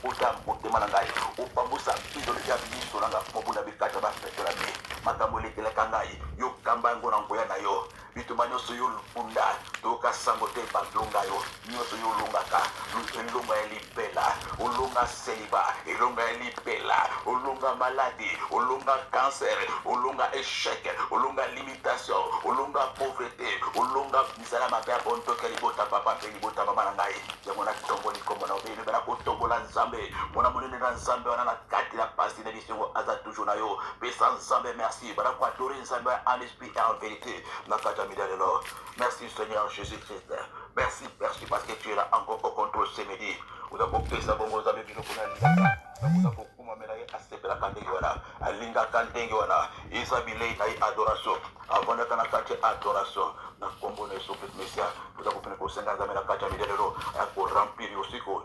Speaker 1: ota motema na ngai, opambusa idole ya biso na nga mobunda bikata ba fetola be, makambo lekela kangai, yo kambango na ngoya na yo, bituma nyonso yo lupunda, toka sango te batlonga yo, nyonso yo longaka, elonga ya libela, olonga seliba, elonga ya libela, olonga maladie, olonga cancer, olonga échec, olonga limitation, olonga pauvreté, olonga misala mabe ya bonto kelibota papa kelibota mama na ngai, yango na tombo ni kombo na obele bana ko tombo la nzambe, mona monene na nzambe wana na kati la pasi na biso aza toujours na yo, pesa nzambe merci, bana ko adorer nzambe en esprit et en vérité, na kata midalelo. Merci Seigneur Jésus-Christ. Merci parce que tu es là encore au contrôle ce midi. Vous avez compris ça, bon, vous avez vu le coup vous avez kuma melaye asepela kandengi wana alinga kandengi wana isabile na adoration avant de kana kati adoration na kombo na Yesu Christ Messia vous avez compris ko senga zamela kati midalelo ko remplir aussi ko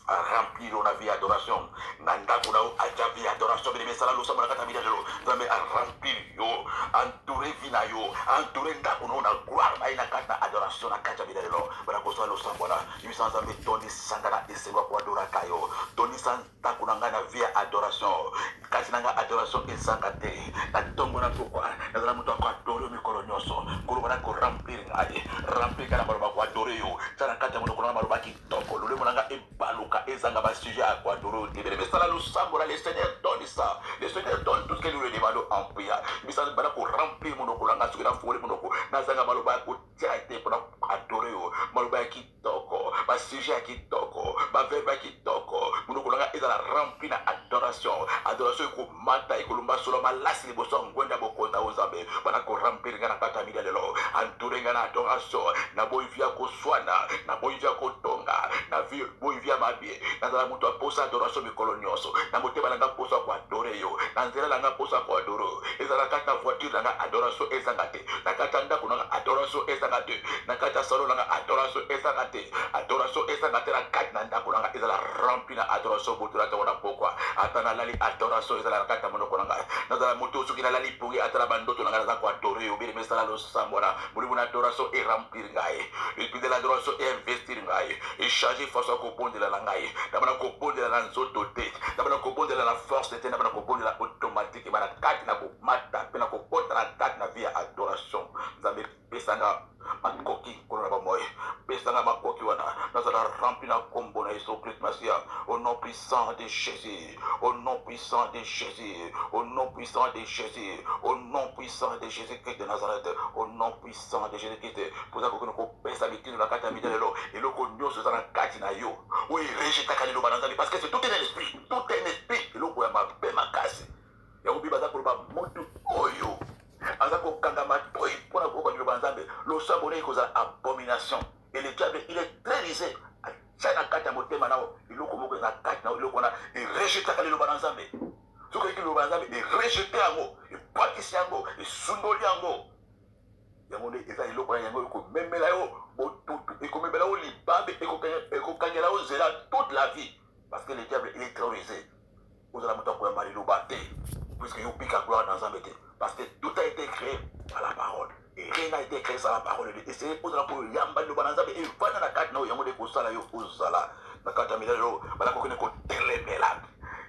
Speaker 1: à remplir la vie adoration nanda kuna aja vie adoration bien sala lo sama kata mida lelo zambe a remplir yo entouré vina yo entouré ndakuno na gloire na ina kata adoration na kata mida lelo bara ko sala lo sama na yusa zambe toni sangana esenga kwa adora kayo toni santa kuna ngana vie adoration kati nanga adoration esanga te na tongo na pourquoi na zala muto kwa adore mikolo nyoso kolo bana ko remplir ngai remplir kana baba kwa adore yo tana kata muno kuna maruba ki toko lule monanga ebaluka ezanga ba sujet à quoi doro libéré mais ça là le sambora le Seigneur donne ça le Seigneur donne tout ce que nous lui demandons en prière mais ça bana ko remplir mon kolanga sukira fole mon ko na zanga maluba ko tiate pour adorer yo maluba ki toko ba sujet ki toko ba verbe ki toko mon kolanga ezala rempli na adoration ko mata ikolumba solo malasi liboso ngwenda bokota ozambe bana ko remplir ngana kata mida lelo entouré ngana adoration na boivia ko swana na boivia ko tonga na vie boivia mabie na zala muto aposa adoration mikolo nyonso na motema nanga posa kwa adore yo na nzela nanga posa kwa adoro ezala kata voiture nanga adoration ezanga te na kata ndako nanga adoration ezanga te na kata salon nanga adoration ezanga te na kata na kolanga ezala rempli na adoration botula tona pokwa atana lali adoration ezala kata mono kolanga nazala moto soki na lali pongi atala bandoto na ngala kwa adorer obiri mesala lo sambona muri bona adoration et remplir ngai et puis de l'adoration et investir ngai et changer façon ko bondela la ngai dabana ko bondela la nzoto te dabana ko bondela la force te dabana ko bondela automatique bana kati na ko mata pena ko kota na kati na via adoration nzambe pesanga makoki kolona ba moye pesanga makoki wana nazala rempli na kombo na Yesu Christ Masia au nom puissant de Jésus au nom puissant de Jésus au nom puissant de Jésus au nom puissant de Jésus-Christ de Nazareth au nom puissant de Jésus-Christ pour ça ko pesa bitino la kata midelo et le ko nyoso za na kati na yo oui rejeta kalilo bananzali parce que c'est tout un esprit le ko ya mabe makasi ya ko bibaza ko ba motu oyo azako kangama toi pour la ko ko banzambe le sabonné cause abomination et le diable il est très risé chana kata motema nao iloko moko na kati na iloko na et rejeta kalilo bananzambe ce que le banzambe et rejeter yango et pakisi yango et sundoli yango yango ne eza iloko na yango ko memela yo botutu et ko memela yo libambe et ko kanyela yo zela toute la vie parce que le diable il est terrorisé vous allez monter pour mari lobaté puisque yo pique gloire dans un bété parce que tout a été créé par la parole et rien n'a été créé sans la parole et c'est pour la pour yamba lo bananzabe et fana na kati na yango de ko sala yo uzala na kati milelo bala ko ko telemela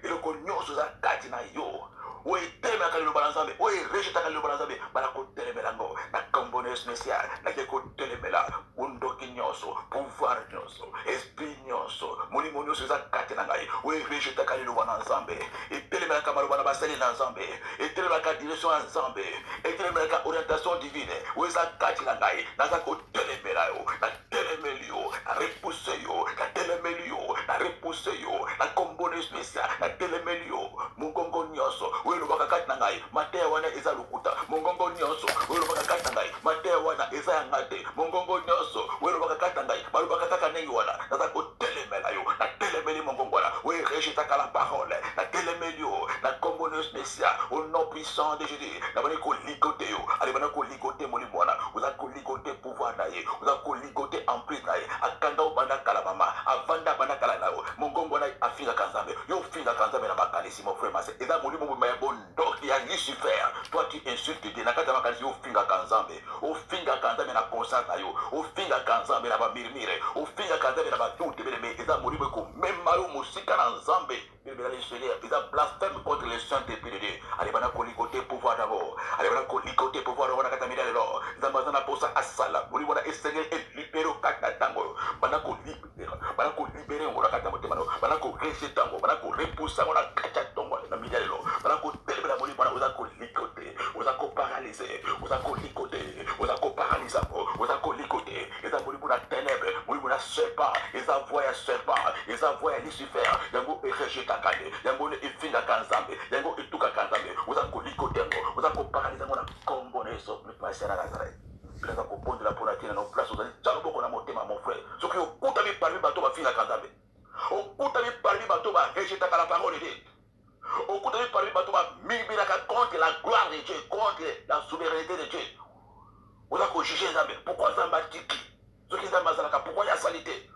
Speaker 1: et le ko nyoso za kati na yo oui telemela kalilo bananzabe oui rejeta kalilo bananzabe bala ko telemela ngo na kombone spécial na ko telemela undo kinyoso pouvoir nyoso esprit nyoso moni monyoso za kati na ngai oui rejeta kalilo bananzabe et telemela kamalo bana basali na nzambe et telemela ka direction en nzambe et telemela ka orientation divine oui za kati na ngai na za ko telemela yo na telemelio na repousser yo na telemelio na repousser yo na kombone spécial na telemelio mungongo nyoso oui lo baka kati na ngai mateya wana eza lukuta mungongo nyoso oui lo baka kati na ngai mateya wana eza ya ngate mungongo nyoso oui lo baka kati na ngai balu baka kaka nengi wana na za ko telemela yo na telemeli mungongo wana oui rejeta la parole na telemelio na kombone spécial au nom puissant de Jésus na bana ko ligoter yo allez bana ko ligoter molimo wana vous a ko ligoter pouvoir na ye vous a ko ligoter en plus na ye akanga bana kala mama avanda bana kala na yo mungongo na afinga kanzambe yo finga kanzambe na bakalisi mon frère masse eza molimo mo ya bondo ya Lucifer toi tu insultes Dieu na kata makalisi yo finga kanzambe o finga kanzambe na conscience na yo o finga kanzambe na ba mirmire o finga kanzambe na ba doute bele eza molimo ko même malo musika na nzambe bele les seigneurs eza blasphème contre les saints de Dieu allez bana ko ligoter pouvoir d'abord allez bana ko ligoter pouvoir wana kata midale lo nzamba na posa asala molimo na Seigneur et libéro kata tango bana ko libérer ngora kata motema no bana ko rejeter ngo bana ko repousser ngora kata tongo na midale lo bana ko telebela molimo na oza ko ligoter oza ko paralyser oza ko ligoter oza ko paralyser oza ko ligoter eza molimo na ténèbres molimo na serpent eza voix ya serpent eza voix ya Lucifer yango rejeter kane yango ne ifinga kanzambe yango ituka kanzambe oza ko ligoter ngo oza ko paralyser ngo na kombo na Yesu Christ na Nazareth bila ko pondela pour la tienne en place ozali talo boko na motema mon frère ce que okuta bi parmi bato ba finga kanzambe okuta bi parmi bato ba rejeter la parole de Dieu okuta bi parmi bato ba mibira contre la gloire de Dieu contre la souveraineté de Dieu oza ko juger nzambe pourquoi nzambe tiki ce qui nzambe azalaka pourquoi ya salité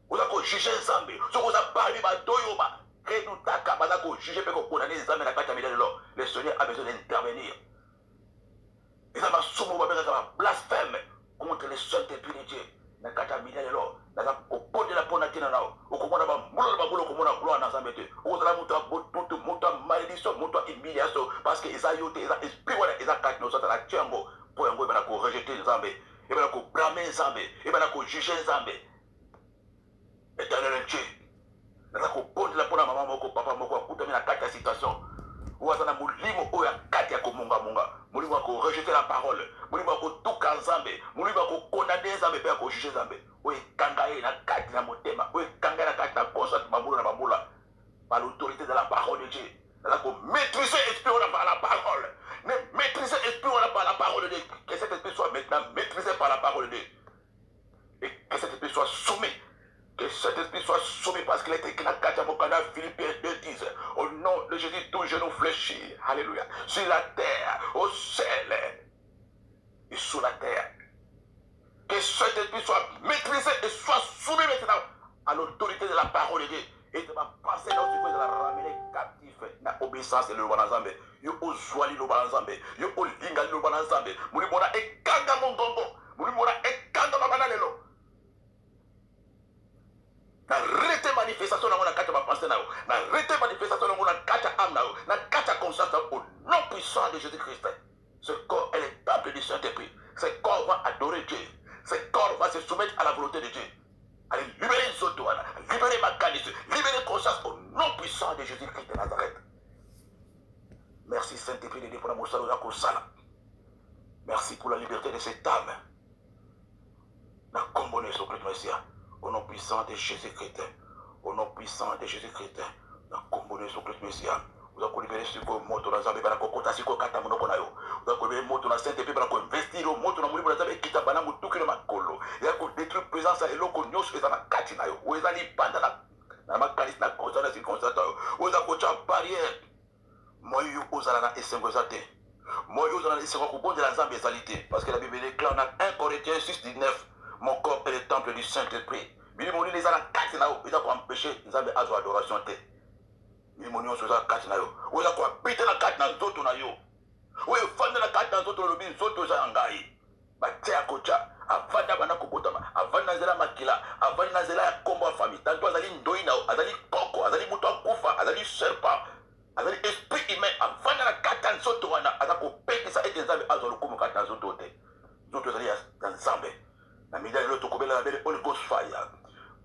Speaker 1: oza ko juger nzambe ce que oza parmi bato yo ba renutaka baza ko juger pe ko condamner nzambe na kati ya milele lo le Seigneur a besoin d'intervenir. Et ça m'a souvent blasphème contre les saintetés de Dieu. Na kata milele lo na ko pondela pona tina nao okomona ba mulo ba bulo komona gloire na nzambe te ozala muta malédiction muta humiliation parce que eza yote eza esprit wala eza kati no sata na tiango po yango bana ko rejeter nzambe e bana ko blâmer nzambe e bana ko juger nzambe éternel Dieu na ko pondela pona mama moko papa moko akutami na kati ya situation ouazana molimo oyo kati ya komunga munga molimo ako rejeter la parole molimo ako tuka nzambe molimo ako condamner nzambe pe ako juger nzambe oyo kanga ye na kati na motema oyo kanga na kati na conscience bambula na bambula par l'autorité de la parole de Dieu na ko maîtriser esprit on par la parole ne maîtriser esprit on par la parole de Dieu que cet esprit soit maintenant maîtrisé par la parole de Dieu et que cet esprit soit soumis. Que cet esprit soit soumis parce qu'il est écrit dans 4 Mokana, Philippiens 2:10. Au nom de Jésus, tout genou fléchit. Alléluia. Sur la terre, au ciel et sous la terre. Que cet esprit soit maîtrisé et soit soumis maintenant à l'autorité de la parole de Dieu. Et tu vas passer dans ce que de la ramener captif. Na obéissance et le banazambe. Yo ozwali le banazambe. Yo olinga le banazambe. Mulimona ekanga mondongo. Mulimona ekanga mabanalelo. Na rete manifestation na kata ba penser na yo. Na rete manifestation na kata âme na yo. Na kata conscience au nom puissant de Jésus-Christ. Ce corps est le temple du Saint-Esprit. Ce corps va adorer Dieu. Ce corps va se soumettre à la volonté de Dieu. Allez, libérer Zotoana, libérer Makalis, libérer conscience au nom puissant de Jésus-Christ de Nazareth. Merci Saint-Esprit de Dieu pour la moussala de la Kosala. Merci pour la liberté de cette âme. Na combonné sur Christ Messia. Au nom puissant de Jésus-Christ. Au nom puissant de Jésus-Christ. Na combonné sur Christ Messia. Vous avez libéré sur vos motos dans Zambé, Kota Siko Kata Monokonayo. Vous avez libéré motos dans Saint-Esprit, pour investir au motos dans Moulibou Zambé, Kita Banamou, Tukino Makolo. Il y a que détruire présence à Eloko Nyos et Zana Katinayo. Vous avez libéré na Makalis, na Kosa, na circonstance. Vous avez coaché en barrière. Moi, vous avez la Essengo Zate. Moi, vous avez la Essengo de la Zambé Zalité. Parce que la Bible déclare dans 1 Corinthiens 6, 19, mon corps est le temple du Saint-Esprit. Il m'a dit les Zana Katinayo, il a empêché Zambé à adoration. Il m'a dit que vous avez vous avez habité la carte dans zoto na yo. Vous avez fondé la carte dans zoto lobby zoto za ngai. Ba tia kocha avanda bana kobotama avanda zela makila avanda zela ya kombo ya famille. Tanto azali ndoi na azali koko azali muto akufa azali serpent azali esprit humain avanda la carte dans zoto wana azako pekisa ete nzambe azolo kumu carte dans zoto te. Zoto azali dans nzambe. Na midali lo tokobela la belle Holy Ghost fire.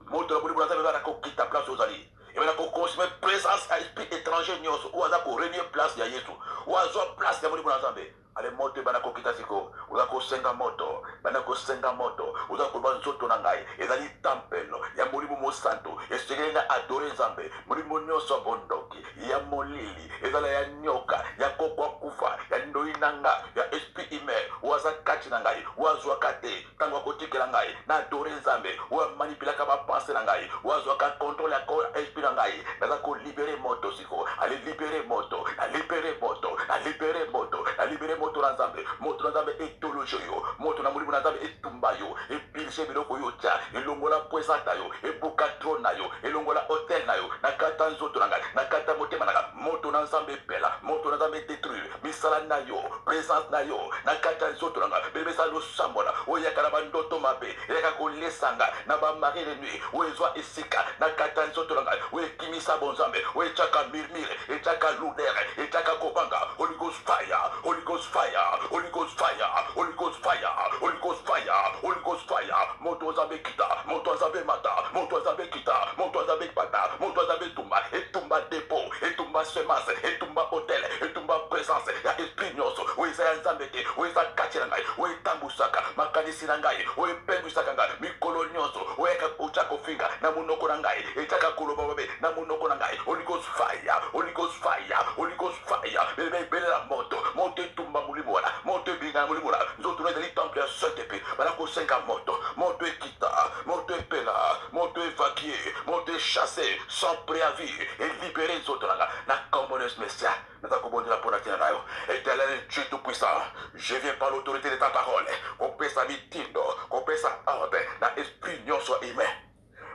Speaker 1: Moto la boli bula nzambe bana ko kita place ozali. Et maintenant, qu'on consomme présence à esprit étranger, ou à pour renier place de Yesu, ou à place de Moulibou Nazambe. Allez, monter, banako kitasiko, ou à senga moto, banako senga moto, ou à banzoto nangai, et dali tempelo, ya Moulibou Mosanto, et c'est qu'il a adoré Zambe, Moulibou Nyoso Bondoki, ya Molili, et dala ya Nyoka, ya Koko Kufa, ya Noinanga, ya esprit humain, ou à Zakati nangai, ou à Zwakate, tango kotike nangai, na adoré Zambe, ou à manipuler kama pensée nangai, ou à Zwaka contrôler la esprit nangai, na ko libérer moto siko, allez libérer moto, na libérer moto, na libérer moto, na libérer moto Nazambe, moto Nazambe etolojo yo, moto na Moulibou Nazambe etumba yo, et pilche biloko yo tia, et longola poisata yo, et bukatro na yo, et longola hotel na yo, na kata nzoto nangai, na kata motema nanga, moto Nazambe pela, moto Nazambe détruire, misala na yo, présence na yo, na kata nzoto nanga, bébé sa lo sambola, oya karabando tomabe, eka ko lesanga, na ba mari de nuit, oezwa esika, na kata nzoto nanga, oe kimisa bonzambe, oe chaka mirmire, e chaka lunere, e chaka kobanga, Holy Ghost fire, Holy Ghost fire, Holy Ghost fire, Holy Ghost fire, Holy Ghost fire, Holy Ghost fire, moto zabe kita, moto zabe mata, moto zabe kita, moto zabe pata, moto zabe tumba, et tumba dépôt, et tumba semence, et tumba hôtel, et tumba présence, ya esprit nyoso, oe za nzambete, oe za kachirangai, oe tambusaka, makanisi nangai, oe pengusaka ngai, mikolo nyoso, oe ka uchako finga, na munoko nangai, e chaka koloba babe, na munoko nangai, Holy Ghost fire, Holy Ghost fire, Holy Ghost fire, bele la moto, monte tumba mulimona, monte binga mulimona, zoto na dali temple ya Saint-Esprit, bala ko senga moto, monte kita, monte pela, monte évacuer, monte chasser, sans préavis, et libérer zoto na commones messia, na ta kobondi la pona tina nayo, éternel Dieu tout-puissant, je viens par l'autorité de ta parole, qu'on paie sa mitindo, qu'on paie sa ordre, na esprit nyonso humain.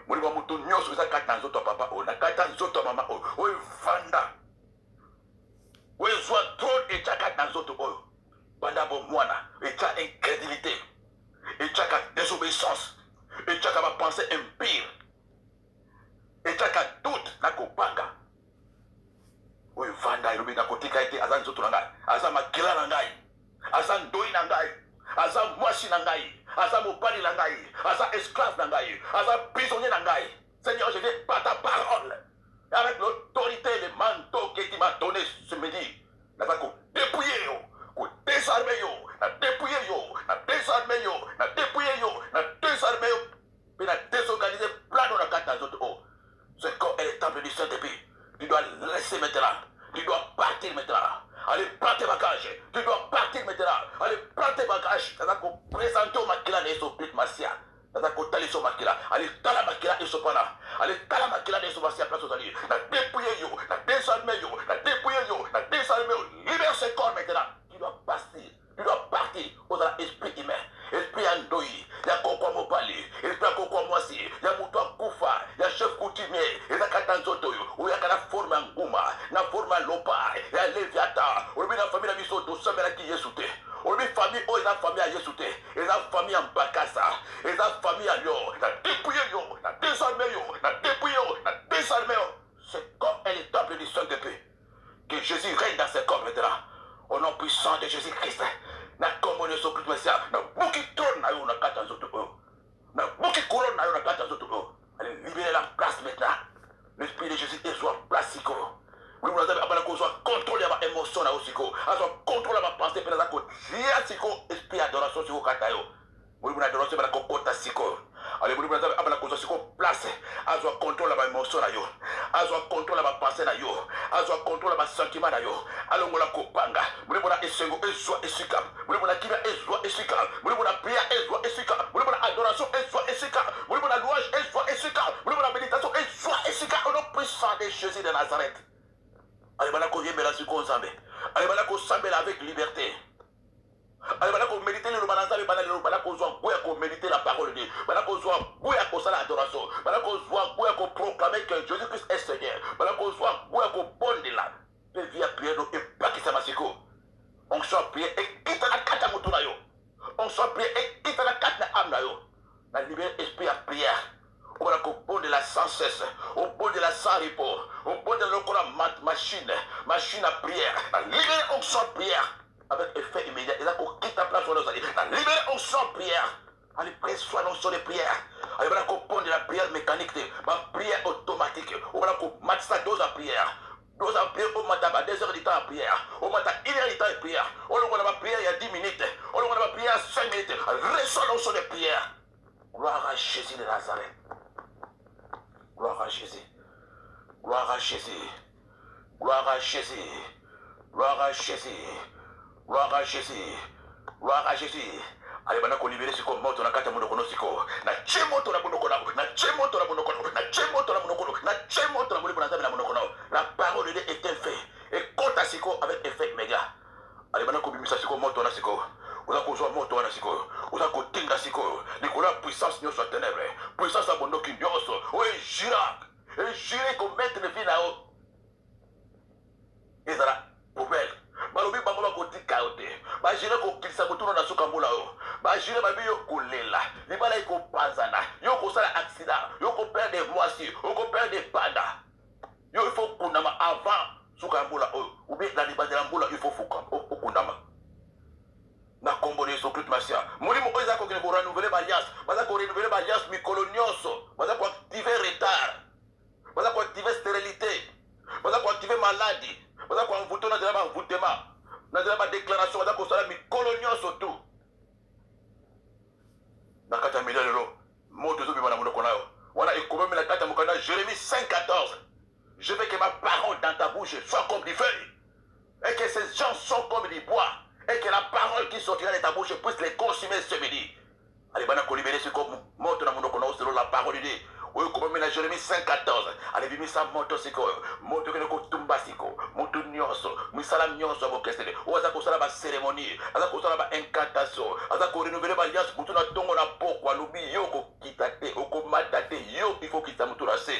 Speaker 1: Mulimo mutu nyonso za kata nzoto papa o na kata nzoto mama o vanda o zwa trop et chaka nzoto o banda bo mwana et chaka incrédulité et chaka désobéissance et chaka ma pensée impure et chaka doute na kopanga o vanda ilobi na kotika ete azan nzoto na ngai azan makila na ngai azan doi na ngai azan mwasi na ngai azan mobali na ngai azan esclave na ngai azan prisonnier na ngai. Seigneur, je viens par ta parole avec l'autorité et le manteau que tu m'as donné ce midi. N'a pas qu'on dépouiller yo, qu'on désarmer yo, na dépouiller yo, na désarmer yo, na dépouiller yo, na désarmer yo, puis na désorganiser plein de la carte dans autres eaux. Ce corps est le temple du Saint-Esprit. Tu dois laisser maintenant. Tu dois partir maintenant. Allez, prends tes bagages. Tu dois partir maintenant. Allez, prends tes bagages. Tu vas présenter au maquila de Soprit Massia. Tu vas tali so maquila. Allez, tala maquila et sopana. Allez, tala maquila de Somassia place aux alliés. Na dépouiller yo, na désarmer yo, na dépouiller yo, na désarmer yo. Libère ce corps maintenant. Tu dois partir. Tu dois partir aux esprit humain. Esprit andoi. Ya kokwa mobali. Esprit kokwa mwasi. Ya mutua kufa. Ya forme nguma na forme lopa ya leviata olobi na famille na biso tosambelaki yesu te olobi famille oyo eza famille ya yesu te eza famille ya mbakasa eza famille ya yo na dépouille yo na désarme yo na dépouille yo na désarme yo. Ce corps est le temple du Saint-Esprit. Que Jésus règne dans ce corps maintenant au nom puissant de Jésus-Christ. Na kombo ne so Christ Messia na buki trône na yo na kata zoto o na buki couronne na yo na kata zoto o. Allez libérer la place maintenant. L'esprit de Jésus est sur place siko. Oui, vous avez abandonné qu'on soit contrôlé à ma émotion là aussi ko. À soit contrôlé à ma pensée pendant que dia siko esprit adoration siko kata yo. Oui, vous adoration pendant que kota siko. Allez, vous avez abandonné qu'on soit siko place. À soit contrôlé à ma émotion là yo. À soit contrôlé à ma pensée là yo. À soit contrôlé à ma sentiment là yo. Alors on la kopanga. Vous avez esengo ezwa esika. Vous avez kiba ezwa esika. Vous avez prière ezwa esika. Vous avez adoration ezwa esika. Vous avez louange ezwa esika. Vous avez méditation ezwa esika. Au nom puissant de Jésus de Nazareth. Allez, voilà qu'on vient me la succomber. Allez, voilà qu'on s'embelle avec liberté. Allez, voilà qu'on médite le mananzale, voilà qu'on soit méditer la parole de Dieu. Voilà qu'on soit qu'on s'en l'adoration. Voilà qu'on soit qu'on proclamer que Jésus-Christ est Seigneur. Voilà qu'on soit qu'on bonne de là. Et via prière et pas qui s'amasiko. On soit prié et quitte la carte à Moutoulayo. On soit prié et quitte la carte à Amnayo. La libère esprit à prière. On va au de la sans cesse, au bout de la sans repos, au bout de la machine à prière. La libérée onction prière avec effet immédiat. Et là, qu'on quitte la place où on a dit, la libérée onction prière. Allez, presse soit l'onction de prière. Allez, voilà qu'on pond de la prière mécanique, ma prière automatique. On va qu'on match sa dose à prière. Dose à prière au matin, 2 heures du temps à prière. Au matin, 1 heure du temps à prière. On va prière il y a 10 minutes. On va prière 5 minutes. Reçois l'onction de prière. Gloire à Jésus de Nazareth. Gloire à Jésus. Gloire à Jésus. Gloire à Jésus. Gloire à Jésus. Gloire à Jésus. Gloire à Jésus. Allez, maintenant qu'on libère ce qu'on monte, on a 4 monoconos. Na tchemoto na monocono. Na tchemoto na monocono. Na tchemoto na monocono. Na tchemoto na monocono. La parole de Dieu est un fait. Et compte à Siko avec effet immédiat. Allez, maintenant qu'on bimisa Siko, monte on a Siko. On a besoin de monter on a Siko. On a côté de Siko. Nicolas, puissance nous soit ténèbres. Puissance à mon qui nyoso. Oui, gira. Et girer qu'on mette le vie là-haut. Et ça là, poubelle. Balobi bangola ko tikaote. Ba girer ko kilisa ko tuna na suka mbula yo. Ba girer ba biyo ko lela. Ni bala ko panzana. Yo ko sala accident. Yo ko perdre des moisi. Yo ko perdre des panda. Yo il faut kunama avant suka mbula yo. Ou bien la libadela mbula il faut fuka. O kunama. Na kombo de Jésus Christ Messia. Muri mo oza ko ke ko renouveler alliance. Baza ko renouveler alliance mi colonioso. Baza ko activer retard. Baza ko activer stérilité. Baza ko activer maladie. Baza ko envoûter na ba envoûtement. Na ba déclaration baza ko sala mi colonioso tout. Na kata milelo. Moto zo bima na monoko na yo. Wana ekomemi na kata mokanda Jérémie 5:14. Je veux que ma parole dans ta bouche soit comme du feu. Et que ces gens sont comme du bois. Et que la parole qui sortira de ta bouche puisse les consumer ce midi. Allez, bana ko libérer ce comme monte na monoko na selon la parole de Dieu. Oui, comme on a Jérémie 5:14. Allez, vimi sa moto siko. Moto que ko tumba siko. Moto nyoso. Misala nyoso abo kestele. Oza ko sala ba cérémonie. Aza ko sala ba incantation. Aza ko renouveler ba alliance mutu na tongo na poko alubi yo ko kitate. Oko matate yo il faut kita mutu na se.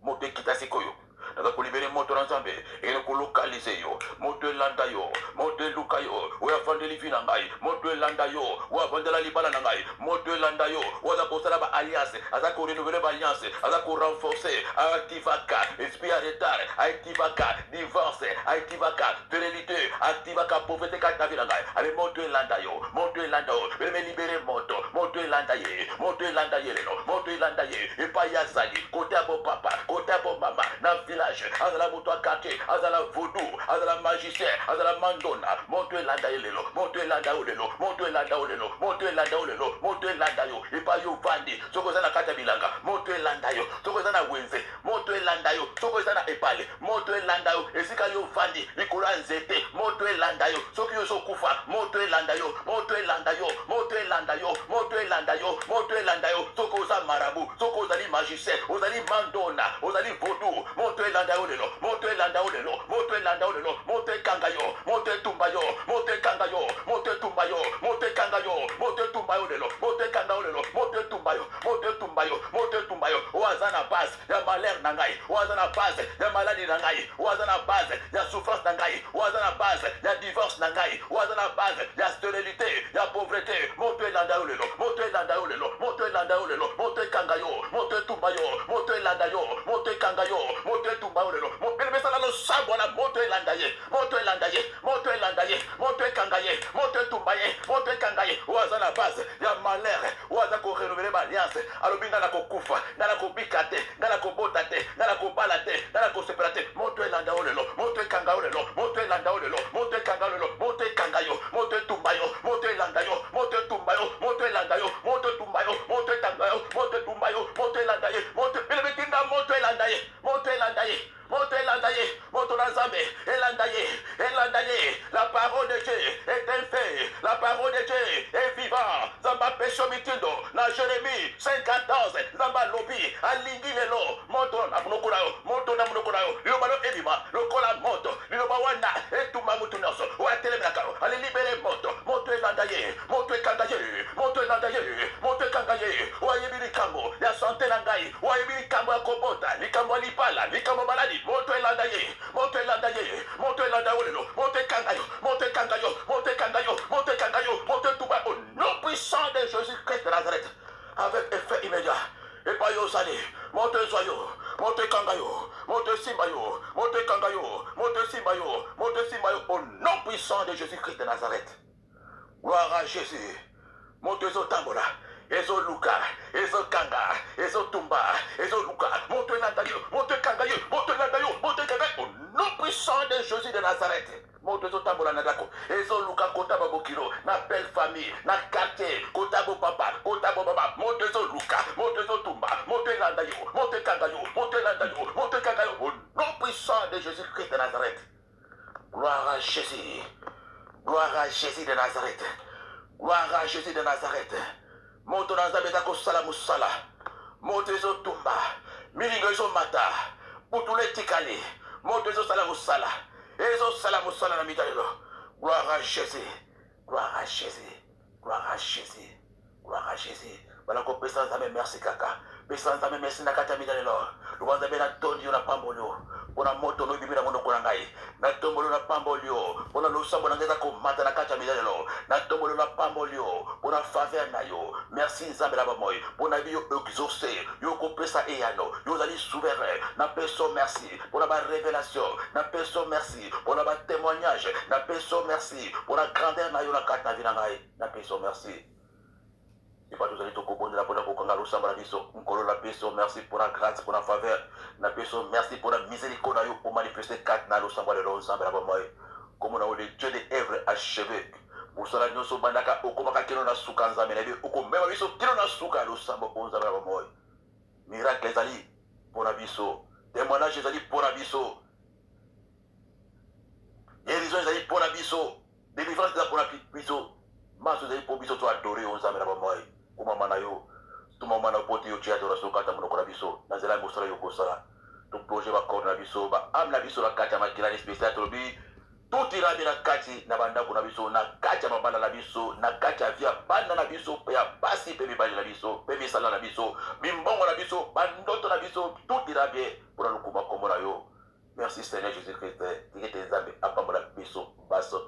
Speaker 1: Moto kita siko yo. Naza ko libérer moto na Nzambe. Et ko localiser yo. Moto landa yo. Moto luka yo. Oya fande livina ngai. Moto landa yo. Oya fande la libala na ngai. Moto landa yo. Oza ko sala ba alliance. Aza ko renouveler ba alliance. Aza ko renforcer. Activaka. Esprit à retard. Activaka. Divorce. Activaka. Fidélité. Activaka. Pauvreté kata vina ngai. Allez, moto landa yo. Moto landa yo. Me libérer moto. Moto landa ye. Moto landa ye lelo. Moto landa ye. Et pas yazali. Côté à bon papa. Côté à bon maman. Na village. Azala moto à quartier. Azala vaudou. Azala magicien. Azala mandona. Moto landa ye lelo. Moto landa yo lelo. Moto landa yo lelo. Moto landa yo lelo. Moto landa yo. Et pas yo vandi. Soko zana kata bilanga. Moto landa yo. Soko zana wenze. Moto landa yo. Soko zana epale. Moto landa yo. Esika yo vandi. Nikola nzete. Moto landa yo. Soko yo sokufa. Moto landa yo. Moto landa yo. Moto landa yo. Moto landa yo. Moto landa yo. Soko za marabu. Soko zali magicien. Ozali mandona. Ozali vaudou. Moto landa yo lelo. Moto landa yo lelo. Moto landa yo lelo. Moto kanga yo. Moto tumba yo. Moto kanga yo. Moto tumba yo. Moto kanga yo. Moto tumba yo lelo. Moto kanga yo lelo. Moto tumba yo. Moto tumba yo. Moto tumba yo. Oazana bas. Ya malheur na ngai oza na base ya maladie na ngai oza na base ya souffrance na ngai oza na base ya divorce na ngai oza na base ya stérilité ya pauvreté moto elanda yo lelo moto elanda yo lelo moto elanda yo lelo moto ekanga yo moto etumba yo moto elanda yo moto ekanga yo moto etumba yo lelo belebesala losambo na moto elanda ye moto elanda ye moto elanda ye moto ekanga ye moto etumba ye moto ekanga ye oza na base ya malheur oza korenouveler baalliance alobi nga na kokufa nga na kobika te nga na kobota te nga na kobala te nga na kosepela te moto elanda yo lelo moto ekanga yo lelo moto elanda yo lelo moto ekanga yo lelo moto ekanga yo moto etumba yo moto elanda yo moto etumba yo moto elanda yo moto etumba yo moto etanga yo moto etumba yo moto elanda ye moto belebetinga moto elanda ye moto elanda ye moto elanda ye moto na nzambe elanda ye la parole de Dieu est un fait la parole de Dieu est vivant nzamba pesho mitindo na Jérémie 5:14 nzamba lobi alingi lelo moto na munoko na yo moto na munoko na yo liloba lo ebima lokola moto liloba wana etuma mutu nyonso oatelemaka alilibere moto elanda ye moto ekanga ye moto elanda ye moto ekanga ye oyebi likambo ya sante na ngai oyebi likambo ya kobota likambo ya lipala likambo maladi moto elanda ye moto elanda ye moto elanda yo lelo moto ekanga yo moto ekanga yo moto ekanga yo moto ekanga yo moto etuba au nom puissant de Jésus-Christ de Nazareth avec effet immédiat et pas yo sali moto ezwa yo moto ekanga yo moto esimba yo moto ekanga yo moto esimba yo moto esimba yo au nom puissant de Jésus-Christ de Nazareth. Gloire à Jésus. Moto ezotambola ezoluka ezokanga ezotumba ezoluka moto elanda yo moto ekanga yo moto elanda yo moto ekanga yo au nom puissant de Jésus de Nazareth. Moto ezotambola na ndako ezoluka kotaba bokilo na belle famille na quartier kotabo papa kotabo baba moto ezoluka moto ezotumba moto elanda yo moto ekanga yo moto elanda yo moto ekanga yo au nom puissant de Jésus-Christ de Nazareth. Gloire à Jésus. Gloire à Jésus de Nazareth. Gloire à Jésus de Nazareth. Moto na nzambe eza kosala mosala moto ezotumba milingo ezomata putulu etikali moto ezosala mosala na midalelo. Gloire à Jésus. Gloire à Jésus. Gloire à Jésus. Gloire à Jésus. Bala kopesa nzambe merci kaka pesa nzambe merci na kati ya midalelo luba nzambe na tondi yo na pamboli yo mpona moto no ebimi na monoko na ngai na tomboli yo na pamboli yo mpona losambo na ngai eza komata na kati ya midalelo na tomboli yo na pamboli yo mpona faveur na yo merci nzambe na bamoi mpona bi yo exauce yo kopesa eyano yo ozali souverain na peso merci mpona barévélation na peso merci mpona batémoignage na peso merci mpona grandeur na yo na kati na vi na ngai na peso merci. Et pas tous les gens qui la bonne pour la biso, la peso, merci pour la grâce, pour la faveur, la peso, merci pour la miséricorde pour manifester quatre na l'ensemble de l'ensemble de la bonne. Comme on a eu le Dieu des œuvres achevé. Pour cela, nous sommes bandaka, au combat qui n'a souka nzambe, au combat même biso qui n'a souka l'ensemble de l'ensemble de la bonne. Miracle les ali pour la biso, témoignage les ali pour la biso, guérison les ali pour la biso, délivrance pour la biso, masse les ali pour biso, toi adoré ensemble de la bonne. Kuma mana yo tuma mana poti yo chia adoration kata monoko na biso na zela mosala yo kosala to projet ba corps na biso ba am na biso na kata makila ni spécial tolobi tout ira bien na kati na bandako na biso na kati ya mabanda na biso na kati ya via banda na biso pe ya basi pe mibali na biso pe misala na biso mimbongo na biso bandoto na biso tout ira bien pour le kuma kombo na yo. Merci Seigneur Jésus-Christ.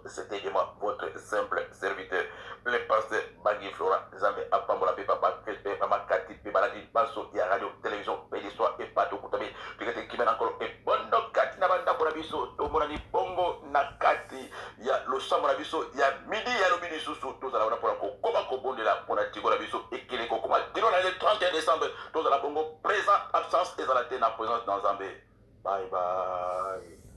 Speaker 1: C'était moi, votre simple serviteur. Le pasteur Bagui Flora, Zambé Apambola, Papa, Papa, Kati, Pebaladi, Basso, et radio, télévision, Pédistoire et Pato Koutame, Pigate Kimen encore, et Bondo Kati Nabanda pour la biso, Tomonani Bongo, Nakati, il y a le Samora biso, il y a midi, il y a le midi sous tous à la pour la Koma Kobo de la Ponatigo la biso, et Kileko Koma, Dino le 31 décembre, tous à la Bongo, présent, absence et à la présence dans Zambé. Bye bye.